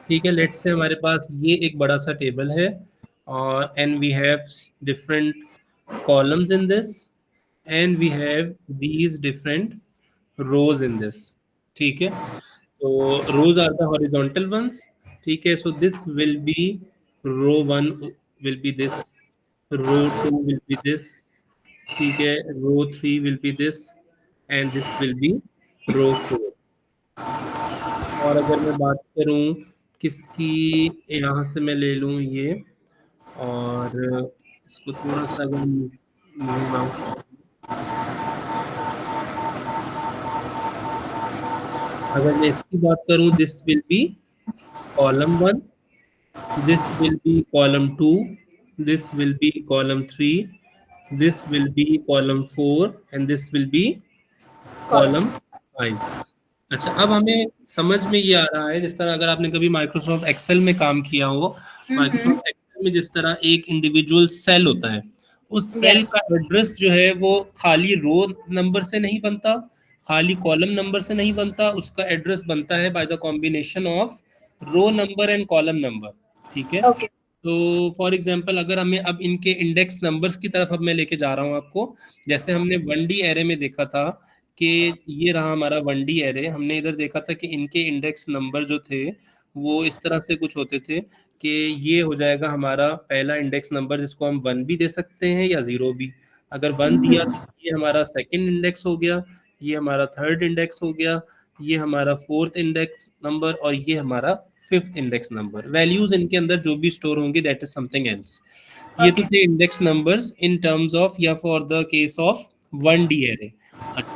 ठीक है, लेट्स से हमारे पास ये एक बड़ा सा टेबल है और and we have different columns in this and we have these different rows in this. ठीक है, तो rows are the horizontal ones. ठीक है, so this will be row one, will be this, row two will be this, ठीक है, row three will be this and this will be row four. और अगर मैं बात करूं किसकी, यहाँ से मैं ले लूं ये, और इसको थोड़ा सा अगर मूव आउट, अगर मैं इसकी बात करूं, this will B column one, this will be column 2, this will be column 3, this will be column 4 and this will be column 5। अच्छा, अब हमें समझ में ये आ रहा है, जिस तरह अगर आपने कभी माइक्रोसॉफ्ट एक्सेल में काम किया हो, माइक्रोसॉफ्ट एक्सेल में जिस तरह एक इंडिविजुअल सेल होता है, उस सेल Yes. का एड्रेस जो है वो खाली रो नंबर से नहीं बनता, खाली कॉलम नंबर से नहीं बनता, उसका एड्रेस बनता है by the combination of row number and column number. ठीक है, Okay. तो फॉर एग्जांपल अगर हमें अब इनके इंडेक्स नंबर्स की तरफ अब मैं लेके जा रहा हूँ आपको, जैसे हमने 1D एरे में देखा था कि ये रहा हमारा 1D एरे, हमने इधर देखा था कि इनके इंडेक्स नंबर जो थे वो इस तरह से कुछ होते थे कि ये हो जाएगा हमारा पहला इंडेक्स नंबर, जिसको हम 1 भी दे सकते हैं या 0 भी। अगर 1 दिया तो ये हमारा सेकंड इंडेक्स हो गया, ये हमारा थर्ड इंडेक्स हो गया, ये हमारा फोर्थ इंडेक्स नंबर और ये हमारा फिफ्थ इंडेक्स नंबर। वैल्यूज इनके अंदर जो भी स्टोर होंगी दैट इज समथिंग एल्स। ये तो Okay. थे index numbers in terms of या for the case of 1D array.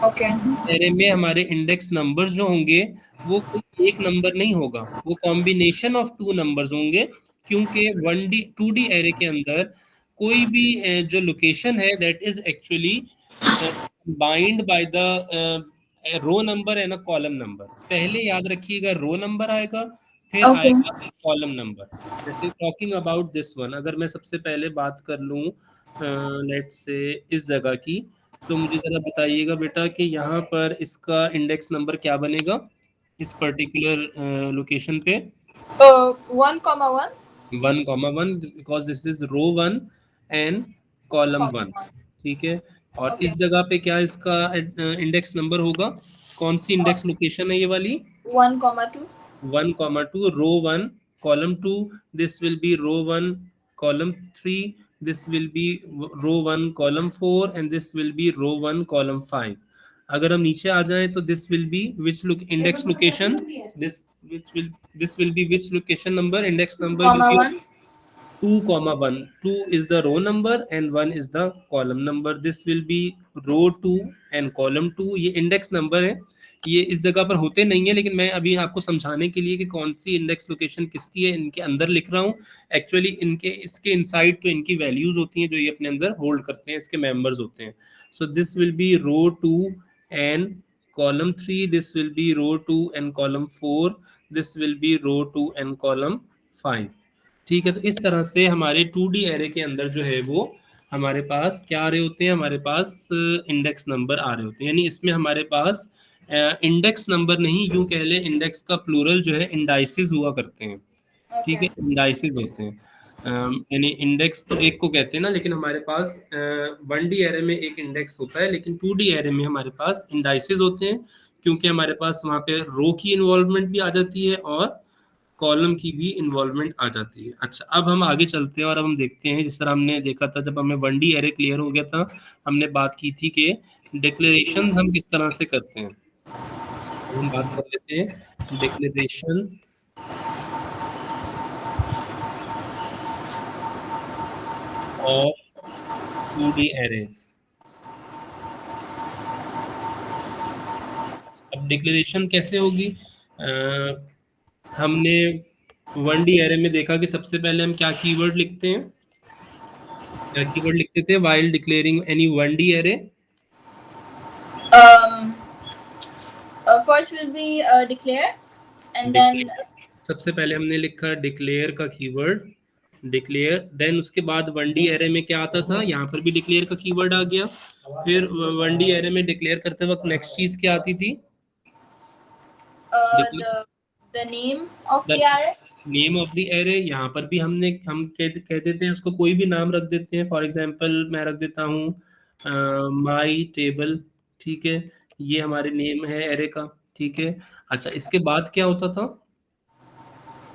Okay. Array में हमारे इंडेक्स नंबर्स जो होंगे वो कोई एक नंबर नहीं होगा, वो कॉम्बिनेशन ऑफ टू नंबर्स होंगे, क्योंकि 1D 2D एरे के अंदर कोई भी जो लोकेशन है that is actually bind by the row number and a column number. पहले याद रखिएगा रो नंबर आएगा, फिर Okay. आएगा कॉलम नंबर। जैसे टॉकिंग अबाउट दिस वन, अगर मैं सबसे पहले बात कर लूं लेट्स से इस जगह की, तो मुझे जरा बताइएगा बेटा कि यहाँ पर इसका इंडेक्स नंबर क्या बनेगा इस पर्टिकुलर लोकेशन पे। 1, 1. 1,1 because this is row one and column one. ठीक है, और Okay. इस जगह पे क्या इसका इंडेक्स नंबर होगा, कौन सी इंडेक्स लोकेशन है ये वाली, 1, 2. 1,2, row one column two, this will be row one column three, this will be row one column four and this will be row one column five. अगर हम नीचे आ जाएं तो this will be which index location, this which will this will be which location number, index number will be 1. 2,1, 2 is the row number and 1 is the column number, this will be row 2 and column 2। ये index number है, ये इस जगह पर होते नहीं है, लेकिन मैं अभी आपको समझाने के लिए कि कौन सी इंडेक्स लोकेशन किसकी है इनके अंदर लिख रहा हूँ। एक्चुअली इनके इसके इनसाइड तो इनकी वैल्यूज होती हैं जो ये अपने अंदर होल्ड करते हैं, इसके मेंबर्स होते हैं। So this will be row 2 and column 3, this will be row 2 and column 4, this will be row 2 and column 5। ठीक है, तो इस तरह से हमारे 2D एरे के अंदर जो है वो हमारे पास क्या आ रहे होते हैं, हमारे पास इंडेक्स नंबर आ रहे होते हैं। यानी इसमें हमारे पास इंडेक्स नंबर नहीं, यूं कह ले इंडेक्स का प्लूरल जो है इंडाइसिस हुआ करते हैं। ठीक है, इंडाइसिस होते हैं। यानी इंडेक्स तो एक को कहते हैं ना, लेकिन हमारे पास 1D एरे में एक इंडेक्स होता है, लेकिन 2D एरे में हमारे पास इंडाइसिस होते हैं, क्योंकि हमारे पास वहाँ पे रो की इन्वॉल्वमेंट भी आ जाती है और कॉलम की भी इन्वॉल्वमेंट आ जाती है। अच्छा, अब हम आगे चलते हैं और अब हम देखते हैं, जिस तरह हमने देखा था जब हमें 1D एरे क्लियर हो गया था, हमने बात की थी कि डिक्लेरेशंस हम किस तरह से करते हैं। हम बात कर लेते हैं डिक्लेरेशन ऑफ 2D एरेज। अब डिक्लेरेशन कैसे होगी? हमने 1D एरे में देखा कि सबसे पहले हम क्या कीवर्ड लिखते हैं, क्या कीवर्ड लिखते थे while declaring any 1D array? First will be declare, and then सबसे पहले हमने लिखा डिक्लेयर का कीवर्ड, डिक्लेयर। देन उसके बाद 1D एरे में क्या आता था, यहाँ पर भी डिक्लेयर का कीवर्ड आ गया। फिर 1D एरे में डिक्लेयर करते वक्त नेक्स्ट चीज क्या आती थी? the name of the array. Name of the array. यहाँ पर भी हम कह देते हैं उसको, कोई भी नाम रख देते हैं। फॉर एग्जांपल मैं रख देता हूँ माई टेबल। ठीक है, ये हमारे नेम है एरे का। ठीक है, अच्छा इसके बाद क्या होता था?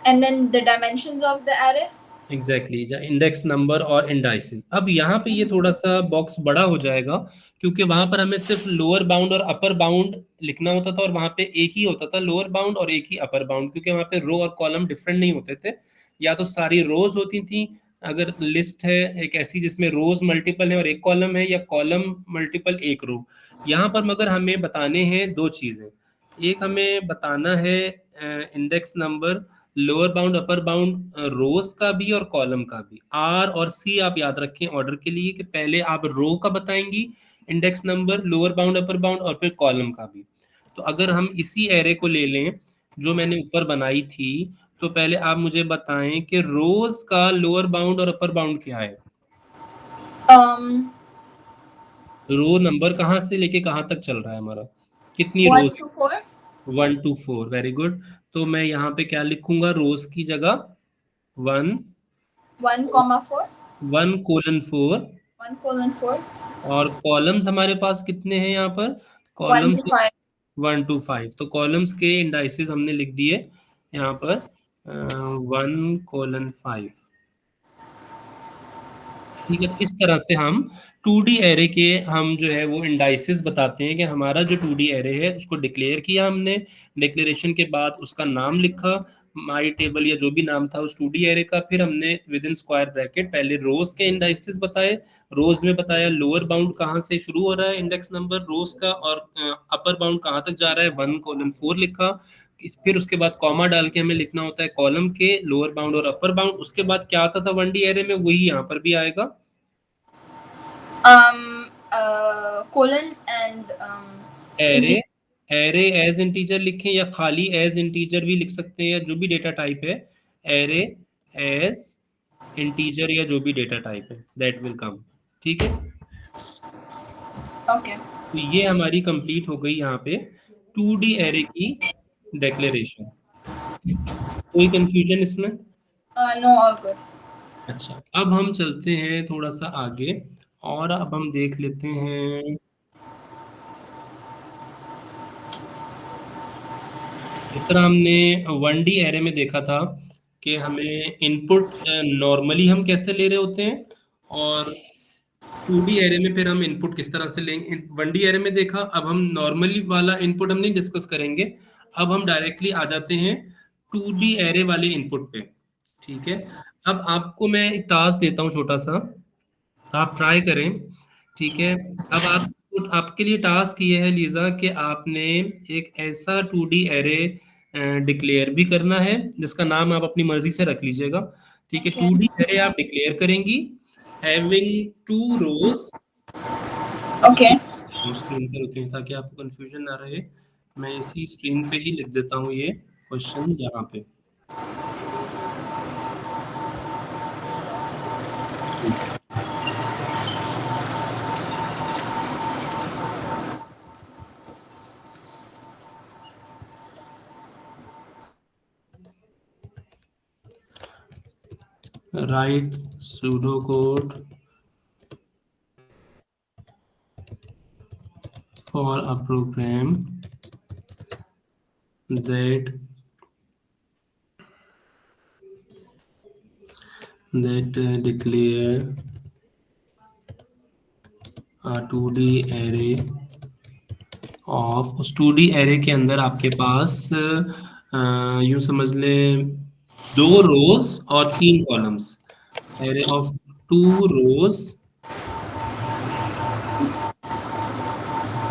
And then the dimensions of the array. Exactly, index number और इंडाइसिस। अब यहाँ पे ये थोड़ा सा बॉक्स बड़ा हो जाएगा, क्योंकि वहां पर हमें सिर्फ लोअर बाउंड और अपर बाउंड लिखना होता था, और वहां पे एक ही होता था लोअर बाउंड और एक ही अपर बाउंड, क्योंकि वहां पे रो और कॉलम डिफरेंट नहीं होते थे। या तो सारी रोज होती थी, अगर लिस्ट है एक ऐसी जिसमें रोज मल्टीपल है और एक कॉलम है, या कॉलम मल्टीपल एक रो। यहाँ पर मगर हमें बताने हैं दो चीजें। एक हमें बताना है index number, lower bound upper bound rows का भी और कॉलम का भी। आर और सी आप याद रखें ऑर्डर के लिए, कि पहले आप रो का बताएंगी index number, lower bound upper bound, और फिर कॉलम का भी। तो अगर हम इसी एरे को ले लें जो मैंने ऊपर बनाई थी, तो पहले आप मुझे बताएं कि रोज का लोअर बाउंड और अपर बाउंड क्या है। रो नंबर कहाँ से लेके कहाँ तक चल रहा है हमारा, कितनी 1 रोज? to 4. 1 to 4, very good. तो मैं यहाँ पे क्या लिखूंगा, रोज की जगह 1 1,4. 1:4। 1:4. और कॉलम्स हमारे पास कितने हैं यहाँ पर? 1 कॉलम्स to 5. 1 to 5। तो कॉलम्स के इंडाइसेस हमने लिख दिए यहाँ पर 1:5। ठीक है, तो इस तरह से हम 2D एरे के हम जो है वो इंडाइसेस बताते हैं कि हमारा जो 2D एरे है उसको डिक्लेयर किया हमने। डिक्लेरेशन के बाद उसका नाम लिखा, माई टेबल या जो भी नाम था उस 2D एरे का। फिर हमने विद इन स्क्वायर ब्रैकेट पहले रोज के इंडाइसेस बताए, रोज में बताया लोअर बाउंड कहाँ से शुरू हो रहा है इंडेक्स नंबर रोज का, और अपर बाउंड कहाँ तक जा रहा है 1:4 लिखा। फिर उसके बाद कॉमा डाल के हमें लिखना होता है कॉलम के लोअर बाउंड और अपर बाउंड। उसके बाद क्या आता था 1D एरे में, वही यहाँ पर भी आएगा, colon and array. Array as integer लिखें या खाली एज इंटीजर भी लिख सकते हैं, या जो भी डेटा टाइप है, एरे एज इंटीजर या जो भी डेटा टाइप है दैट विल कम। ठीक है, okay. तो ये हमारी कंप्लीट हो गई यहाँ पे 2D एरे की डिक्लेरेशन। कोई कंफ्यूजन इसमें? No, all good. अच्छा, अब हम चलते हैं थोड़ा सा आगे, और अब हम देख लेते हैं इस तरह हमने 1D एरे में देखा था कि हमें इनपुट नॉर्मली हम कैसे ले रहे होते हैं, और 2D एरे में फिर हम इनपुट किस तरह से लेंगे। 1D एरे में देखा, अब हम नॉर्मली वाला इनपुट हम नहीं डिस्कस करेंगे, अब हम डायरेक्टली आ जाते हैं 2D एरे वाले इनपुट पे। ठीक है, अब आपको मैं एक टास्क देता हूँ छोटा सा, आप ट्राई करें। ठीक है, अब आप तो आपके लिए टास्क ये है लीजा कि आपने एक ऐसा 2D एरे डिक्लेयर भी करना है जिसका नाम आप अपनी मर्जी से रख लीजिएगा। ठीक है, Okay. 2D एरे आप डिक्लेयर करेंगी हैविंग 2 रोज। Okay. स्क्रीन पे रुकें ताकि आपको कंफ्यूजन ना रहे। मैं इसी स्क्रीन पे ही लिख देता हूँ ये क्वेश्चन यहाँ पे। Right pseudo code for a program that declare a 2D array of, उस 2D array के अंदर आपके पास यूं समझ लें 2 रोज और 3 कॉलम्स। एरे ऑफ 2 रोज,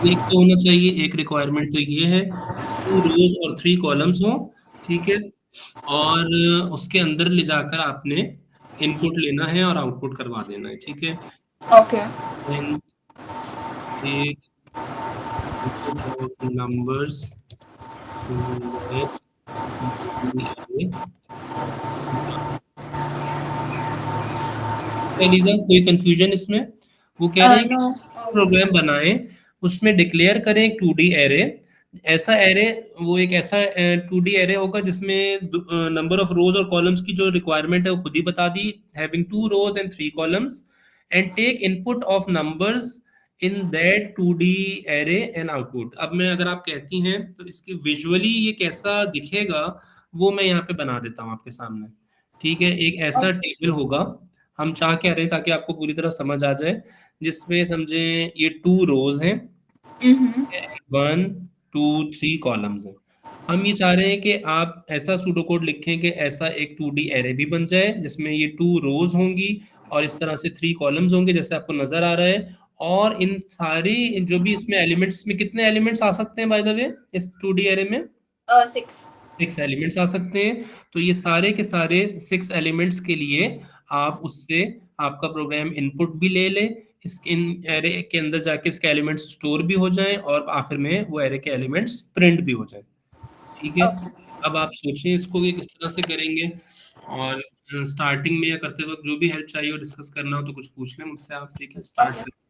एक तो होना चाहिए, एक रिक्वायरमेंट तो ये है 2 रोज और 3 कॉलम्स हो। ठीक है, और उसके अंदर ले जाकर आपने इनपुट लेना है और आउटपुट करवा देना है। ठीक है, Okay. then take input of numbers in that array। Eliza कोई कंफ्यूजन इसमें? वो कह रहे हैं कि No. प्रोग्राम बनाएं, उसमें डिक्लेयर करें एक 2D एरे। ऐसा एरे, वो एक ऐसा 2D एरे होगा जिसमें नंबर ऑफ रोज और कॉलम्स की जो रिक्वायरमेंट है वो खुद ही बता दी, having 2 rows and 3 columns, and take input of numbers in that 2D array and output. अब मैं, अगर आप कहती हैं तो इसकी विजुअली ये कैसा दिखेगा वो मैं यहाँ पे बना देता हूँ आपके सामने। ठीक है, एक ऐसा टेबल होगा, हम चाह क्या रहे हैं ताकि आपको पूरी तरह समझ आ जाए, जिसमें समझे ये 2 रोज हैं, Mm-hmm. 1 2 3 कॉलम्स हैं। हम ये चाह रहे हैं कि आप ऐसा सूडो कोड लिखें कि ऐसा एक 2D एरे भी बन जाए जिसमें ये 2 रोज होंगी और इस तरह से 3 कॉलम्स होंगे जैसे आपको नजर आ रहा है। और इन सारी जो भी इसमें एलिमेंट्स, में कितने एलिमेंट्स आ सकते हैं बाय द वे इस 2D एरे में? 6. 6 एलिमेंट्स आ सकते हैं। तो ये सारे के सारे 6 एलिमेंट्स के लिए आप उससे आपका प्रोग्राम इनपुट भी ले ले, इसके इन एरे के अंदर जाके इसके एलिमेंट्स स्टोर भी हो जाएं और आखिर में वो एरे के एलिमेंट्स प्रिंट भी हो जाएं। ठीक है, Okay. अब आप सोचें इसको कि किस तरह से करेंगे। और स्टार्टिंग में या करते वक्त जो भी हेल्प चाहिए हो, डिस्कस करना हो तो कुछ पूछ लें मुझसे आप। ठीक है, स्टार्ट Okay. करें।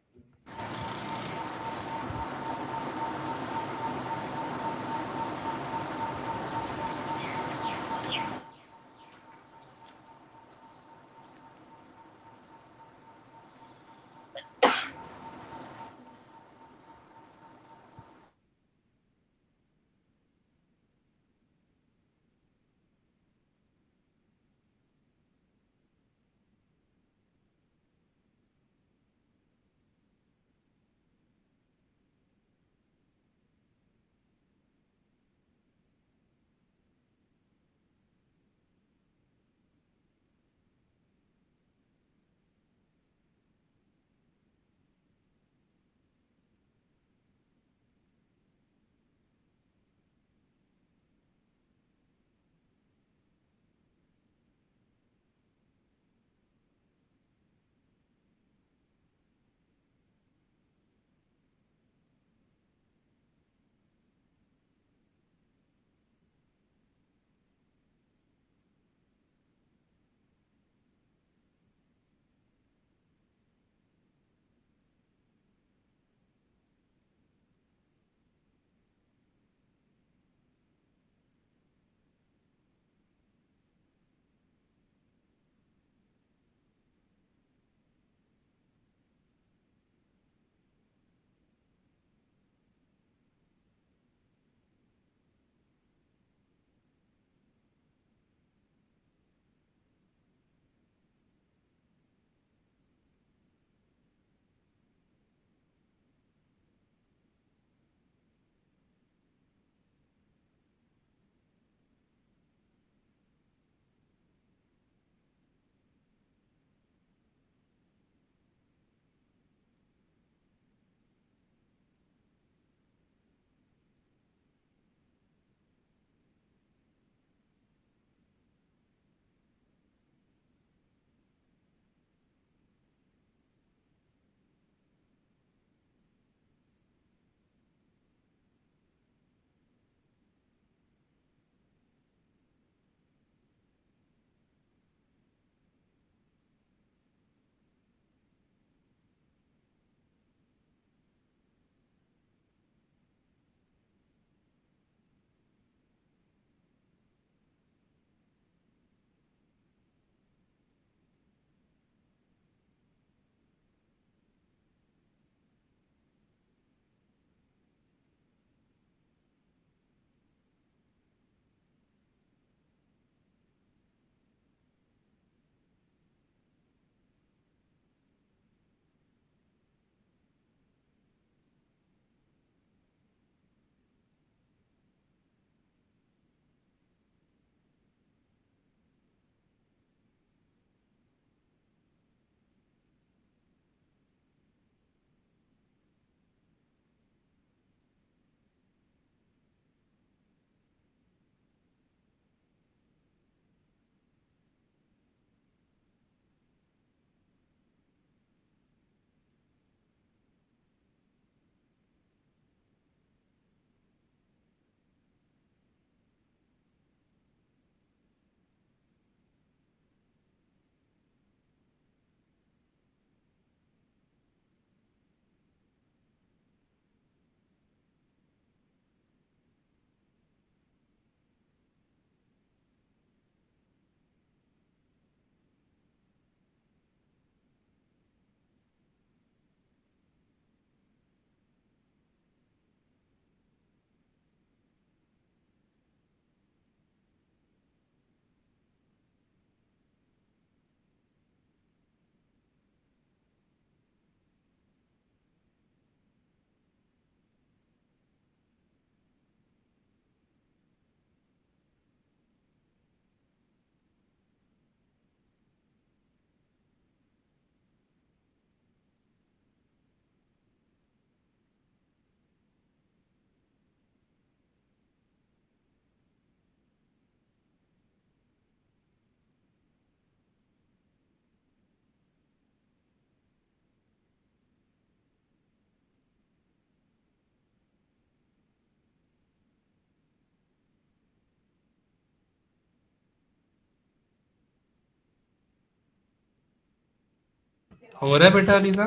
हो रहा है बेटा ELISA?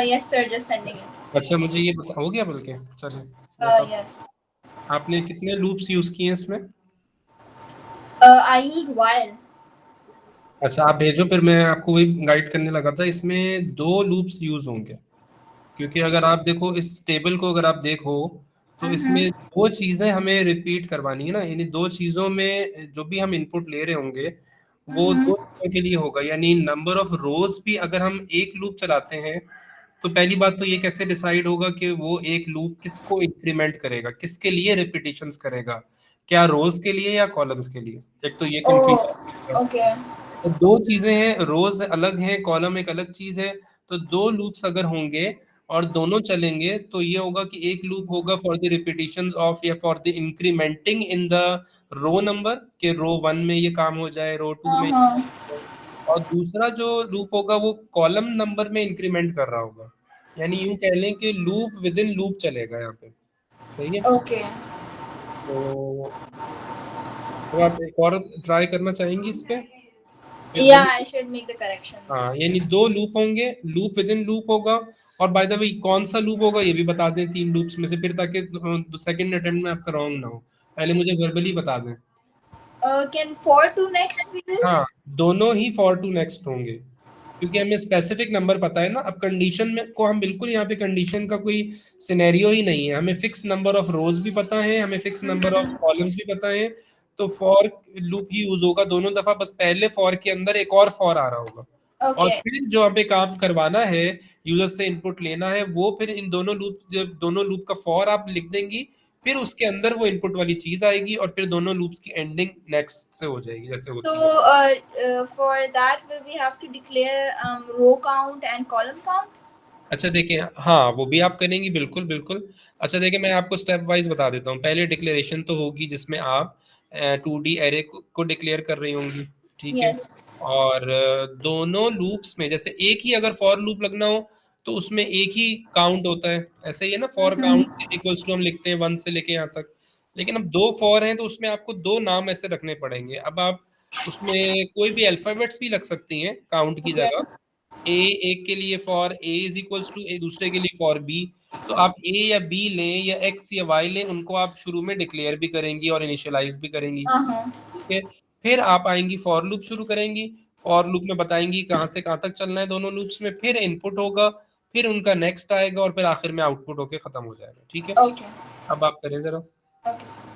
Yes, sir. Just sending it. अच्छा मुझे ये बता, हो गया बल्कि, चलिए बताओ। Yes. आपने कितने लूप्स यूज किए हैं इसमें? I used while. अच्छा आप भेजो, फिर मैं आपको वही गाइड करने लगा था। इसमें दो लूप्स यूज होंगे, क्योंकि अगर आप देखो इस टेबल को, अगर आप देखो तो इसमें Mm-hmm. दो चीजें हमें रिपीट करवानी है ना, यानी दो चीजों में जो भी हम इनपुट ले रहे होंगे वो Mm-hmm. दो चीजों के लिए होगा। यानी नंबर ऑफ रोज भी अगर हम एक लूप चलाते हैं तो पहली बात तो ये कैसे डिसाइड होगा कि वो एक लूप किसको इंक्रीमेंट करेगा, किसके लिए रिपीटिशंस करेगा, क्या रोज के लिए या कॉलम्स के लिए? एक तो ये Oh, कंफ्यूजन। okay. तो दो चीजें हैं, रोज अलग है, कॉलम एक अलग चीज है। तो दो लूप्स अगर होंगे और दोनों चलेंगे तो ये होगा कि एक लूप होगा फॉर द रिपीटिशन ऑफ या for the incrementing in the row number, के रो वन में ये काम हो जाए, रो टू में ये Uh-huh. काम हो जाए। और दूसरा जो लूप होगा वो कॉलम नंबर में इंक्रीमेंट कर रहा होगा। यानी यूं कह लें कि लूप विद इन लूप चलेगा यहाँ पे। सही है। Okay. तो आप एक और ट्राई करना चाहेंगी इस पे? फिर Yeah, वही, I should make the corrections. हाँ यानी दो लूप होंगे, लूप विद इन लूप होगा। और बाय द वे कौन सा लूप होगा ये भी बता दें तीन लूप्स में से, फिर ताकि सेकंड अटेम्प्ट में आपका रॉन्ग ना हो। पहले मुझे वर्बली बता दें। Can for to next be हाँ used? दोनों ही फॉर टू नेक्स्ट होंगे, क्योंकि हमें स्पेसिफिक नंबर पता है ना। अब कंडीशन में को हम बिल्कुल, यहाँ पे कंडीशन का कोई सिनेरियो ही नहीं है, हमें फिक्स नंबर ऑफ रोज भी पता है, हमें fix number of Mm-hmm. Columns भी पता है। तो फॉर लूप ही यूज होगा दोनों दफा, बस पहले फॉर के अंदर एक और फॉर आ रहा होगा। और Okay. फिर जो हमें काम करवाना है, यूजर से इनपुट लेना है, वो फिर इन दोनों लूप, जब दोनों लूप का फॉर आप लिख देंगी, फिर उसके अंदर वो इनपुट वाली चीज आएगी और फिर दोनों लूप्स की एंडिंग नेक्स्ट से हो जाएगी जैसे So, होती है। for that, will we have to declare row count and column count? अच्छा देखिए, हाँ वो भी आप करेंगी, बिल्कुल बिल्कुल। अच्छा देखिए मैं आपको स्टेप वाइज बता देता हूँ। पहले डिक्लेरेशन तो होगी जिसमें आप 2D एरे को डिक्लेयर कर रही होंगी, ठीक है। Yes. और दोनों लूप्स में जैसे एक ही अगर फॉर लूप लगना हो तो उसमें एक ही काउंट होता है, ऐसे ही है ना, for count Mm-hmm. Is equals to हम लिखते हैं वन से लेके यहाँ तक। लेकिन अब दो फॉर हैं तो उसमें आपको दो नाम ऐसे रखने पड़ेंगे। अब आप उसमें कोई भी अल्फाबेट्स भी लग सकती हैं काउंट की Okay. जगह। ए एक के लिए for A is equals to A, दूसरे के लिए फॉर बी। तो आप ए या बी लें या एक्स या वाई लें, उनको आप शुरू में डिक्लेयर भी करेंगी और इनिशियलाइज भी करेंगी, Uh-huh. ठीक है। फिर आप आएंगी फॉर लूप शुरू करेंगी, फॉर लूप में बताएंगी कहाँ से कहाँ तक चलना है दोनों लूप्स में, फिर इनपुट होगा, फिर उनका नेक्स्ट आएगा और फिर आखिर में आउटपुट होके खत्म हो जाएगा, ठीक है। Okay. अब आप करें जरा। Okay, sir.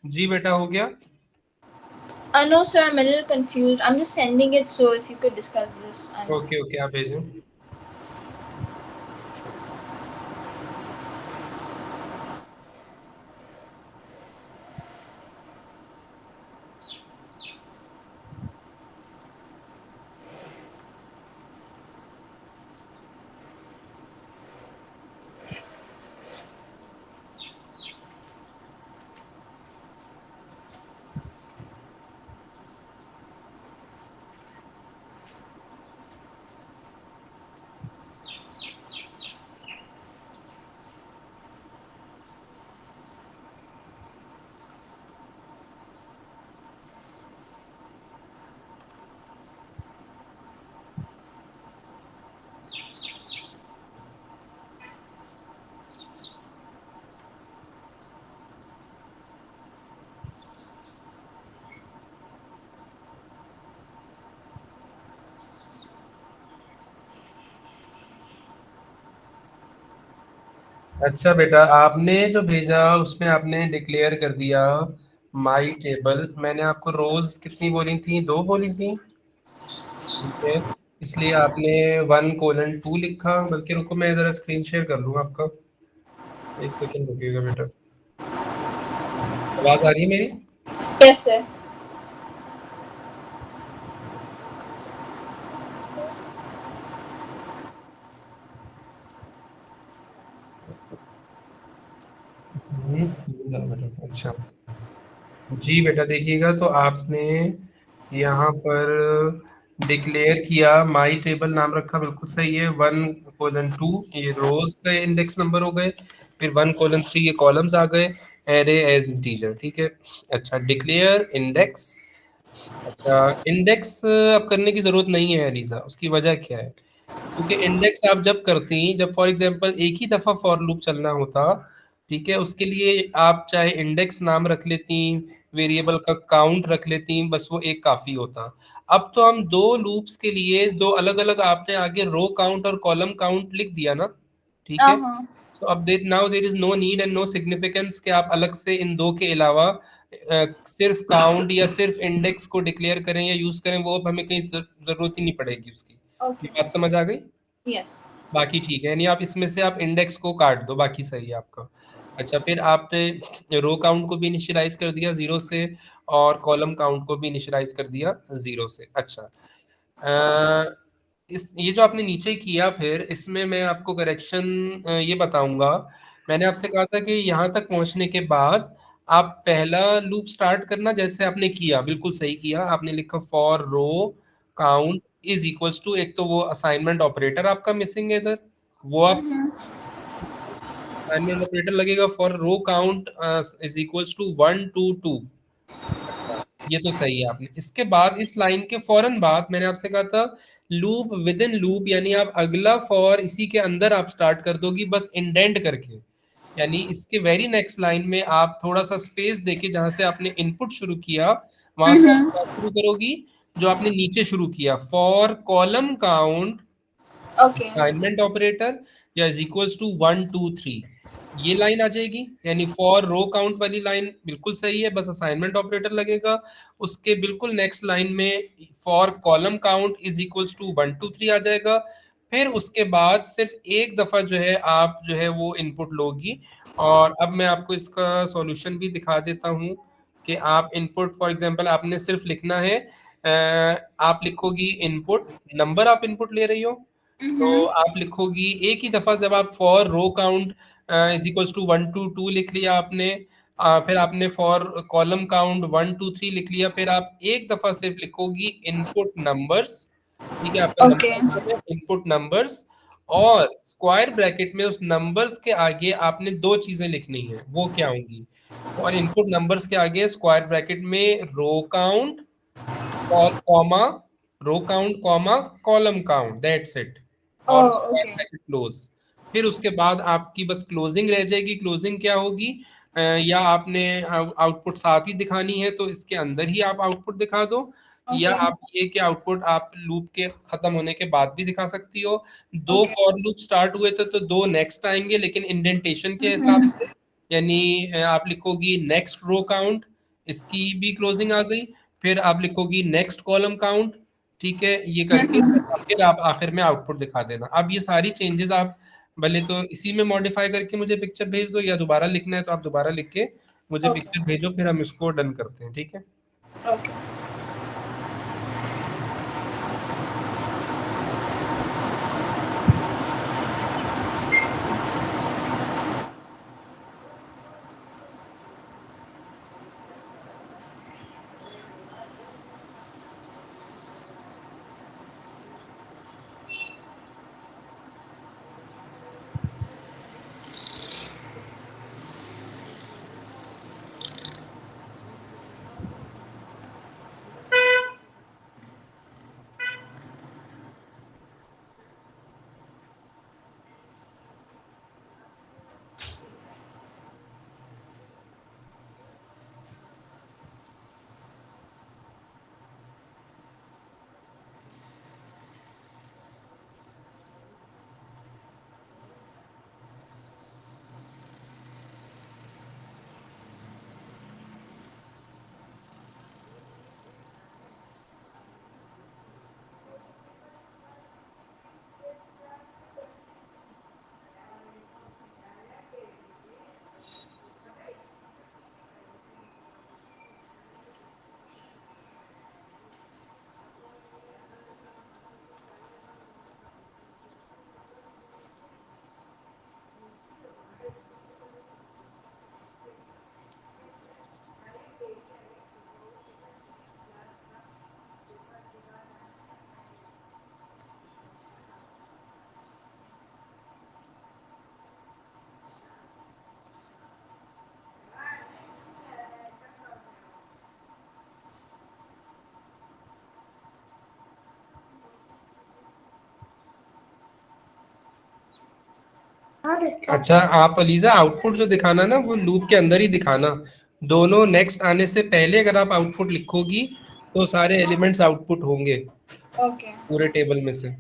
जी बेटा हो गया? No, sir, I'm a little confused. I'm just sending it, so if you could discuss this. Okay okay, आप भेजें। अच्छा बेटा, आपने जो भेजा उसमें आपने डिक्लेयर कर दिया माई टेबल। मैंने आपको रोज कितनी बोली थी? 2 बोली थी, ठीक है। इसलिए आपने 1:2 लिखा। बल्कि रुको, मैं जरा स्क्रीन शेयर कर लूँ आपका। 1 सेकेंड रुकिएगा बेटा। आवाज आ रही है मेरी? Yes, sir. बेटा अच्छा। जी बेटा देखिएगा, तो आपने यहाँ पर डिक्लेयर किया माई टेबल नाम रखा, बिल्कुल सही है। 1:2 ये रोज का इंडेक्स नंबर हो गए, फिर 1:3 ये कॉलम्स आ गए, एरे एज इंटीजर, ठीक है। अच्छा, डिक्लेयर इंडेक्स। अच्छा, इंडेक्स अब करने की जरूरत नहीं है एलिसा। उसकी वजह क्या है? क्योंकि इंडेक्स आप जब करती, जब फॉर एग्जांपल एक ही दफा फॉर लूप चलना होता, ठीक है, उसके लिए आप चाहे इंडेक्स नाम रख लेती, वेरिएबल का काउंट रख लेती, बस वो एक काफी होता। अब तो हम दो लूप्स के लिए दो अलग अलग, आपने आगे रो काउंट और कॉलम काउंट लिख दिया ना, ठीक है। Uh-huh. सो अब now there is no need and no significance कि आप अलग से इन दो के अलावा सिर्फ काउंट या सिर्फ इंडेक्स को डिक्लेयर करें या यूज करें। वो अब हमें कहीं जरूरत ही नहीं पड़ेगी उसकी। ये Okay. बात समझ आ गई? Yes. बाकी ठीक है, यानी आप इसमें से आप इंडेक्स को काट दो, बाकी सही है आपका। अच्छा, फिर आपने रो काउंट को भी इनिशियलाइज कर दिया 0 से, और कॉलम काउंट को भी इनिशियलाइज कर दिया 0 से। अच्छा, इस ये जो आपने नीचे किया, फिर इसमें मैं आपको करेक्शन ये बताऊंगा। मैंने आपसे कहा था कि यहाँ तक पहुंचने के बाद आप पहला लूप स्टार्ट करना, जैसे आपने किया बिल्कुल सही किया। आपने लिखा for row count is equals to, एक तो वो असाइनमेंट ऑपरेटर आपका मिसिंग है इधर, वो आप Mm-hmm. असाइनमेंट ऑपरेटर लगेगा। For row count is equals to 1 2 2। अच्छा, ये तो सही है आपने। इसके बाद इस लाइन के फौरन बाद मैंने आपसे कहा था लूप विद इन लूप, यानी आप अगला फॉर इसी के अंदर आप स्टार्ट कर दोगी, बस इंडेंट करके। यानी इसके वेरी नेक्स्ट लाइन में आप थोड़ा सा स्पेस देके, जहां से आपने इनपुट शुरू किया वहां से आप Mm-hmm. क्या शुरू करोगी, जो आपने नीचे शुरू किया, for column count Okay. Assignment operator या इज इक्वल्स टू 1 2 3, ये लाइन आ जाएगी। यानी फॉर रो काउंट वाली लाइन बिल्कुल सही है, बस असाइनमेंट ऑपरेटर लगेगा। उसके बिल्कुल नेक्स्ट लाइन में for column count is equals to 1 2 3 आ जाएगा। फिर उसके बाद सिर्फ एक दफा जो है आप जो है वो इनपुट लोगी। और अब मैं आपको इसका सॉल्यूशन भी दिखा देता हूँ कि आप इनपुट फॉर एग्जांपल आपने सिर्फ लिखना है, आप लिखोगी इनपुट नंबर, आप इनपुट ले रही हो, तो Mm-hmm. आप लिखोगी एक ही दफा, जब आप for row count is equals to 1 2 2 लिख लिया आपने, फिर आपने फॉर कॉलम काउंट 1 2 3 लिख लिया, फिर आप एक दफा सिर्फ लिखोगी इनपुट नंबर्स, ठीक है, आपका Okay. नंबर नाम है इनपुट नंबर्स। और स्क्वायर ब्रैकेट में उस नंबर्स के आगे आपने दो चीजें लिखनी है, वो क्या होंगी? और इनपुट नंबर्स के आगे स्क्वायर ब्रैकेट में रो काउंट और comma, row count comma column count, that's it. और Oh, square okay. Bracket close. फिर उसके बाद आपकी बस क्लोजिंग रह जाएगी। क्लोजिंग क्या होगी? या आपने आउटपुट साथ ही दिखानी है तो इसके अंदर ही आप आउटपुट दिखा दो, या Okay. आप ये कि आउटपुट आप लूप के खत्म होने के बाद भी दिखा सकती हो। दो Okay. फॉर लूप स्टार्ट हुए थे तो दो नेक्स्ट आएंगे, लेकिन इंडेंटेशन के हिसाब Mm-hmm. से। यानी आप लिखोगी नेक्स्ट रो काउंट, इसकी भी क्लोजिंग आ गई, फिर आप लिखोगी नेक्स्ट कॉलम काउंट, ठीक है, ये करके फिर आप आखिर में आउटपुट दिखा देना। अब ये सारी चेंजेस आप भले तो इसी में मॉडिफाई करके मुझे पिक्चर भेज दो, या दोबारा लिखना है तो आप दोबारा लिख के मुझे Okay. पिक्चर भेजो, फिर हम इसको डन करते हैं, ठीक है। Okay. अच्छा, आप अलीजा आउटपुट जो दिखाना ना वो लूप के अंदर ही दिखाना, दोनों नेक्स्ट आने से पहले अगर आप आउटपुट लिखोगी तो सारे एलिमेंट्स आउटपुट होंगे Okay. पूरे टेबल में से।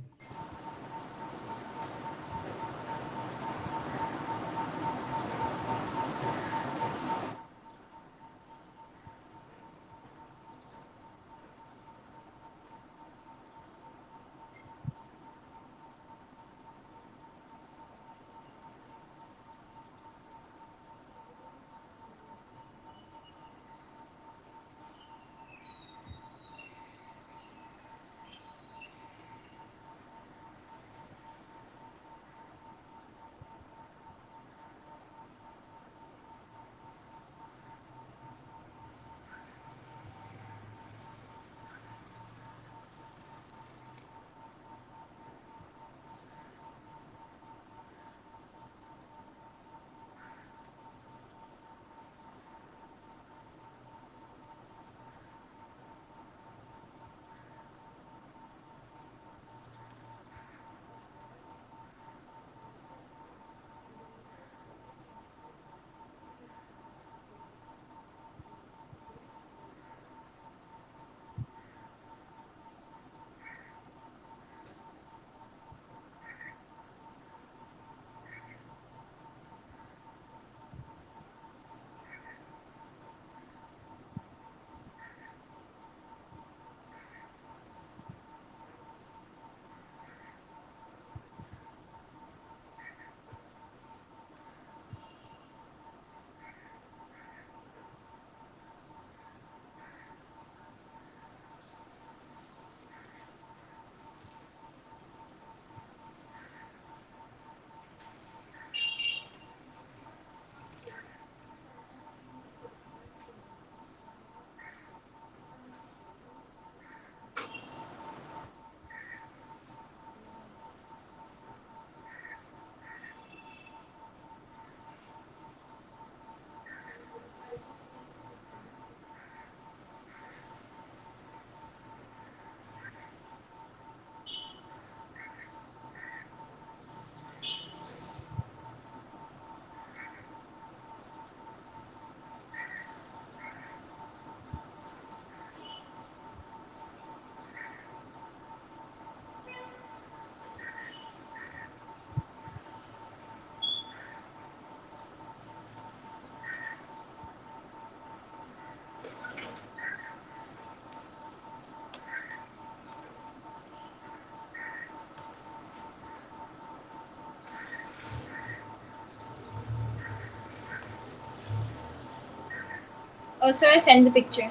Oh, sir, send the picture.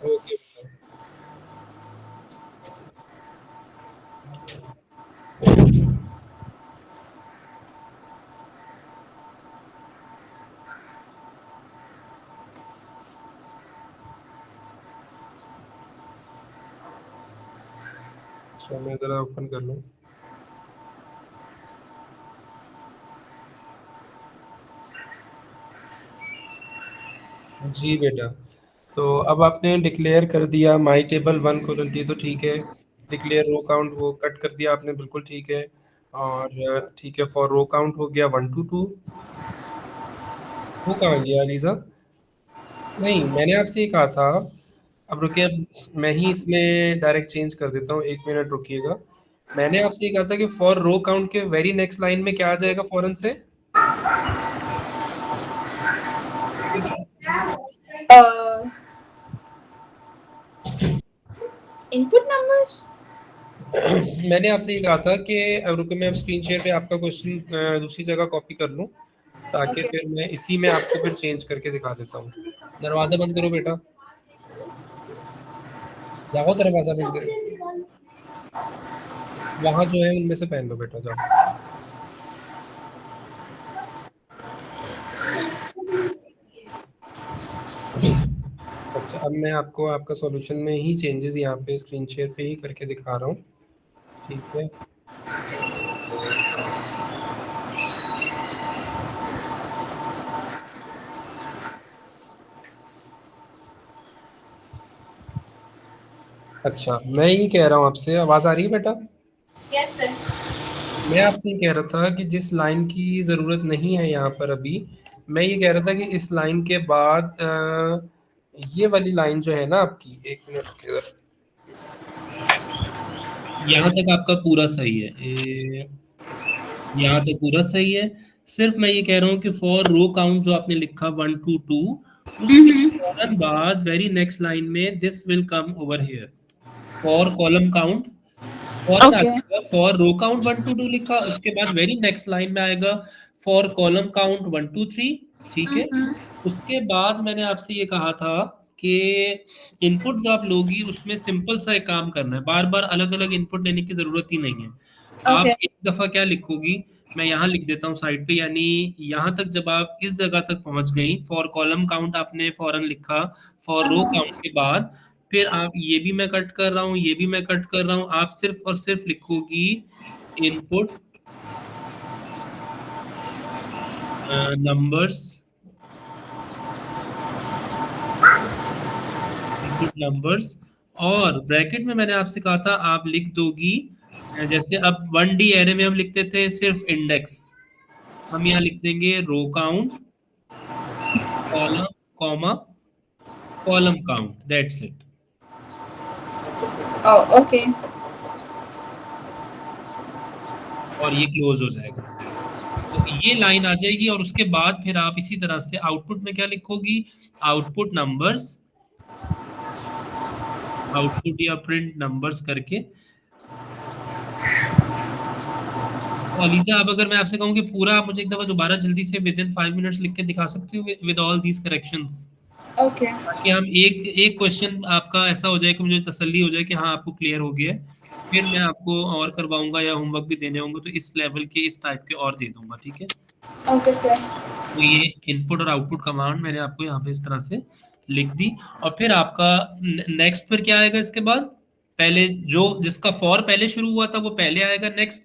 Okay बेटा। अच्छा मैं जरा ओपन कर लूँ। जी बेटा, तो अब आपने डिक्लेयर कर दिया माई टेबल 1 कोलन टी, तो ठीक है। डिक्लेयर रो काउंट वो कट कर दिया आपने, बिल्कुल ठीक है। और ठीक है, फॉर रो काउंट हो गया 1 to 2। वो कहाँ गया अलीजा? नहीं, मैंने आपसे ये कहा था। अब रुकिए, अब मैं ही इसमें डायरेक्ट चेंज कर देता हूँ, 1 मिनट रुकिएगा। मैंने आपसे ये कहा था कि फॉर रो काउंट के वेरी नेक्स्ट लाइन में क्या आ जाएगा फौरन से? Uh, input numbers. मैंने आपसे ये कहा था कि अब रुकिए, मैं अब स्क्रीन शेयर पे आपका क्वेश्चन दूसरी जगह कॉपी कर लूँ, ताकि Okay. फिर मैं इसी में आपको फिर चेंज करके दिखा देता हूँ। दरवाजा बंद करो बेटा, जाओ दरवाजा बंद करो। वहां जो है उनमें से पहन लो बेटा, जाओ। अच्छा, अब मैं आपको आपका सॉल्यूशन में ही चेंजेस यहाँ पे स्क्रीन शेयर पे ही करके दिखा रहा हूँ, ठीक है। अच्छा, मैं ये कह रहा हूँ आपसे, आवाज आ रही है बेटा? Yes, sir. मैं आपसे ये कह रहा था कि जिस लाइन की ज़रूरत नहीं है यहाँ पर अभी, मैं ये कह रहा था कि इस लाइन के बाद ये वाली लाइन जो है ना आपकी, 1 मिनट रुकिए ज़रा। यहाँ तक आपका पूरा सही है, यहाँ तक पूरा सही है। सिर्फ मैं ये कह रहा हूँ कि फॉर रो काउंट जो आपने लिखा 1 to 2, उसके Mm-hmm. फौरन बाद वेरी नेक्स्ट लाइन में this will come over here for column count. फौरन आ Okay. जाएगा फॉर रो काउंट 1 to 2 लिखा, उसके बाद वेरी नेक्स्ट लाइन में आएगा फॉर कॉलम काउंट 1 to 3, ठीक है। Mm-hmm. उसके बाद मैंने आपसे ये कहा था कि इनपुट जो आप लोगी उसमें सिंपल सा एक काम करना है, बार बार अलग अलग इनपुट लेने की जरूरत ही नहीं है। आप Okay. एक दफा क्या लिखोगी, मैं यहाँ लिख देता हूँ साइड पे, यानी यहाँ तक जब आप इस जगह तक पहुंच गई, फॉर कॉलम काउंट आपने फौरन लिखा, फॉर रो काउंट के बाद फिर आप ये भी मैं कट कर रहा हूँ, ये भी मैं कट कर रहा हूँ, आप सिर्फ और सिर्फ लिखोगी इनपुट नंबर्स, इनपुट नंबर्स। और ब्रैकेट में मैंने आपसे कहा था आप लिख दोगी जैसे अब 1D एरे में हम लिखते थे सिर्फ इंडेक्स, हम यहाँ लिख देंगे row count column comma column count, that's it. Oh, okay. और ये क्लोज हो जाएगा, तो ये लाइन आ जाएगी। और उसके बाद फिर आप इसी तरह से आउटपुट में क्या लिखोगी, आउटपुट नंबर्स, आउटपुट या प्रिंट नंबर्स करके। तो अलीजा, अब अगर मैं आपसे कहूँ कि पूरा आप मुझे एक दफा दोबारा जल्दी से विद इन 5 मिनट्स लिख के दिखा सकती हो with all these corrections, Okay. ताकि हम एक एक क्वेश्चन आपका ऐसा हो जाए कि मुझे तसल्ली हो जाए कि हाँ आपको क्लियर हो गया है, फिर मैं आपको और करवाऊंगा या होमवर्क भी देने होंगे तो इस लेवल के इस टाइप के और दे दूंगा, ठीक है। Okay, sir. तो ये इनपुट और आउटपुट कमांड मैंने आपको यहाँ पे इस तरह से लिख दी। और फिर आपका नेक्स्ट फिर क्या आएगा इसके बाद, पहले जो जिसका फॉर पहले शुरू हुआ था वो पहले आएगा, नेक्स्ट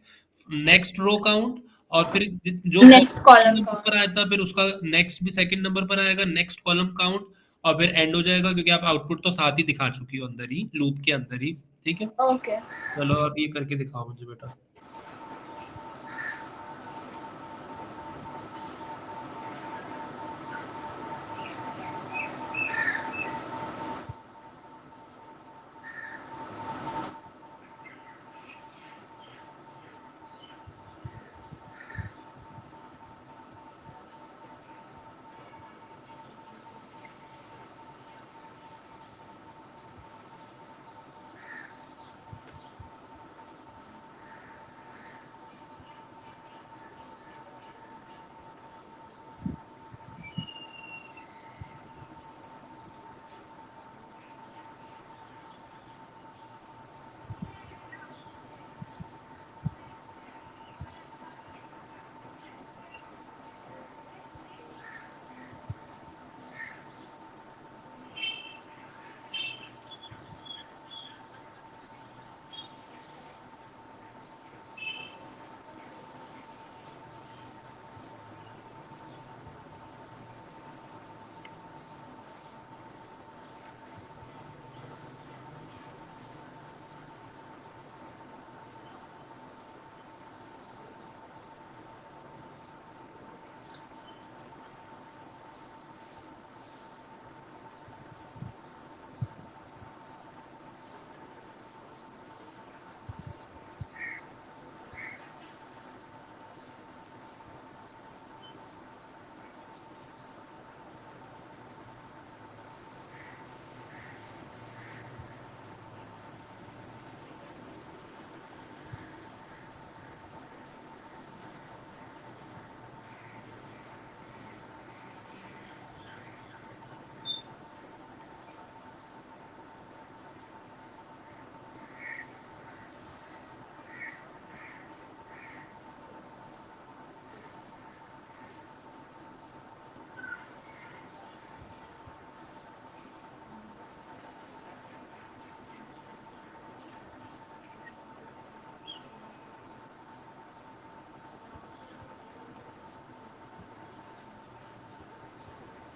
नेक्स्ट रो काउंट। और फिर जो for Next column number count. पर आया था फिर उसका नेक्स्ट भी सेकंड नंबर पर आएगा, नेक्स्ट कॉलम काउंट। और फिर एंड हो जाएगा, क्योंकि आप आउटपुट तो साथ ही दिखा चुकी हो अंदर ही, लूप के अंदर ही, ठीक है। Okay. चलो अब ये करके दिखाओ मुझे बेटा।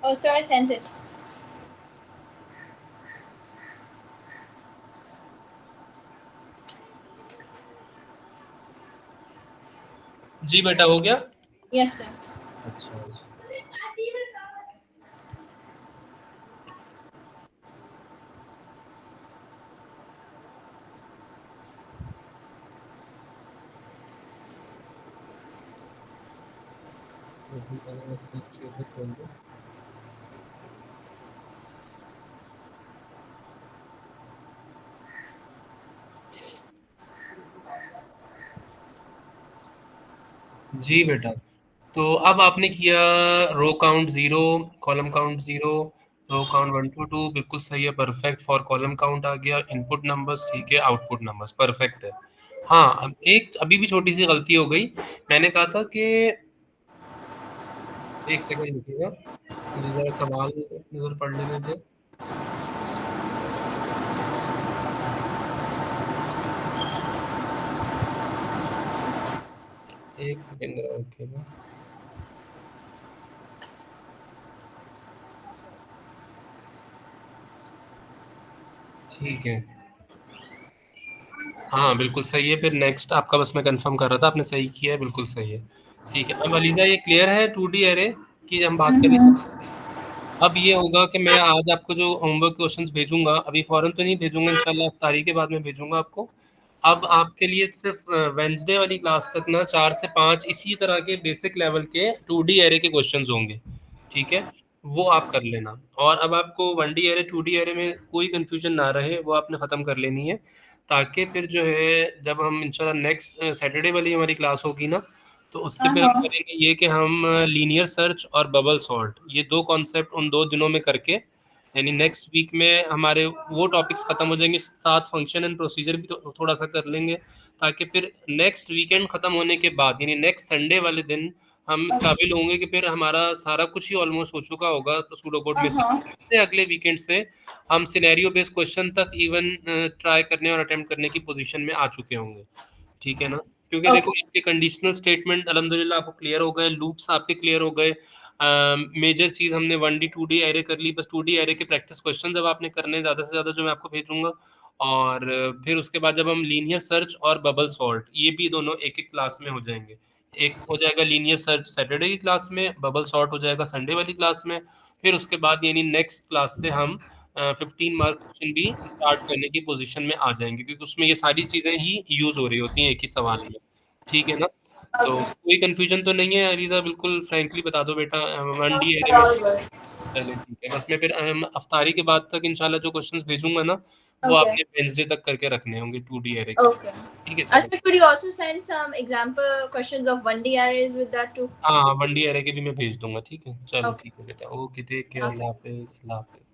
Oh, sir, I sent it. जी बेटा हो गया? Yes, sir. अच्छा जी बेटा, तो अब आपने किया row count 0, column count 0, row count 1 to 2 बिल्कुल सही है, परफेक्ट। फॉर कॉलम काउंट आ गया, इनपुट नंबर्स ठीक है, आउटपुट नंबर्स परफेक्ट है। हाँ, अब एक अभी भी छोटी सी गलती हो गई। मैंने कहा था कि एक सेकंड रुकिएगा, मुझे जरा सवाल नजर पढ़ लेने दे। एक सेकंड जरा रुकिएगा। ठीक है, हाँ बिल्कुल सही है। फिर नेक्स्ट आपका बस मैं कंफर्म कर रहा था, आपने सही किया है, बिल्कुल सही है। ठीक है, अब अलीजा ये क्लियर है 2D एरे की हम बात करें? अब ये होगा कि मैं आज आपको जो होमवर्क क्वेश्चंस भेजूंगा, अभी फौरन तो नहीं भेजूंगा, इंशाल्लाह इफ्तारी के बाद में भेजूंगा आपको। अब आपके लिए सिर्फ वेंसडे वाली क्लास तक ना 4 से 5 इसी तरह के बेसिक लेवल के 2D एरे के क्वेश्चंस होंगे, ठीक है? वो आप कर लेना। और अब आपको 1D एरे 2D एरे में कोई कंफ्यूजन ना रहे, वो आपने ख़त्म कर लेनी है, ताकि फिर जो है जब हम इंशाल्लाह नेक्स्ट सैटरडे वाली हमारी क्लास होगी ना, तो उससे फिर हम करेंगे ये कि हम लीनियर सर्च और बबल सॉर्ट ये दो कॉन्सेप्ट उन 2 दिनों में करके, यानी नेक्स्ट वीक में हमारे वो टॉपिक्स खत्म हो जाएंगे, साथ फंक्शन एंड प्रोसीजर भी तो थोड़ा सा कर लेंगे, ताकि फिर नेक्स्ट वीकेंड खत्म होने के बाद यानी नेक्स्ट संडे वाले दिन हम इस काबिल होंगे कि फिर हमारा सारा कुछ ही ऑलमोस्ट हो चुका होगा सूडो कोड में से अगले वीकेंड से हम सिनेरियो बेस्ड क्वेश्चन तक इवन ट्राई करने और अटेम्प्ट करने की पोजीशन में आ चुके होंगे, ठीक है ना? क्योंकि देखो इसके कंडीशनल स्टेटमेंट अल्हम्दुलिल्लाह आपको क्लियर हो गए, लूप्स आपके क्लियर हो गए। मेजर चीज हमने 1D 2D एरे कर ली, बस 2D एरे के प्रैक्टिस क्वेश्चन जब आपने करने ज्यादा से ज्यादा जो मैं आपको भेजूंगा। और फिर उसके बाद जब हम लीनियर सर्च और बबल सॉर्ट ये भी दोनों एक एक क्लास में हो जाएंगे। एक हो जाएगा लीनियर सर्च सैटरडे की क्लास में, बबल सॉर्ट हो जाएगा संडे वाली क्लास में। फिर उसके बाद यानी नेक्स्ट क्लास से हम 15 मार्क्स क्वेश्चन भी स्टार्ट करने की पोजीशन में आ जाएंगे, क्योंकि उसमें ये सारी चीजें ही यूज हो रही होती हैं एक ही सवाल में, ठीक है ना? तो कोई कंफ्यूजन तो नहीं है अरीजा? बिल्कुल फ्रैंकली बता दो बेटा, 1D एरे में। चले ठीक है, बस मैं फिर अफ्तारी के बाद तक इंशाल्लाह जो क्वेश्चंस भेजूंगा ना, वो आपने वेडनेसडे तक करके रखने होंगे 2D एरे के, ठीक है? चलो Ashmi, could you also send some example questions of 1D arrays with that too? हाँ 1D एरे के भी मैं भेज दूंगा, ठीक है? चलो Okay. ठीक है बेटा, ओके, टेक केयर, अल्लाह हाफिज, अल्लाह हाफिज।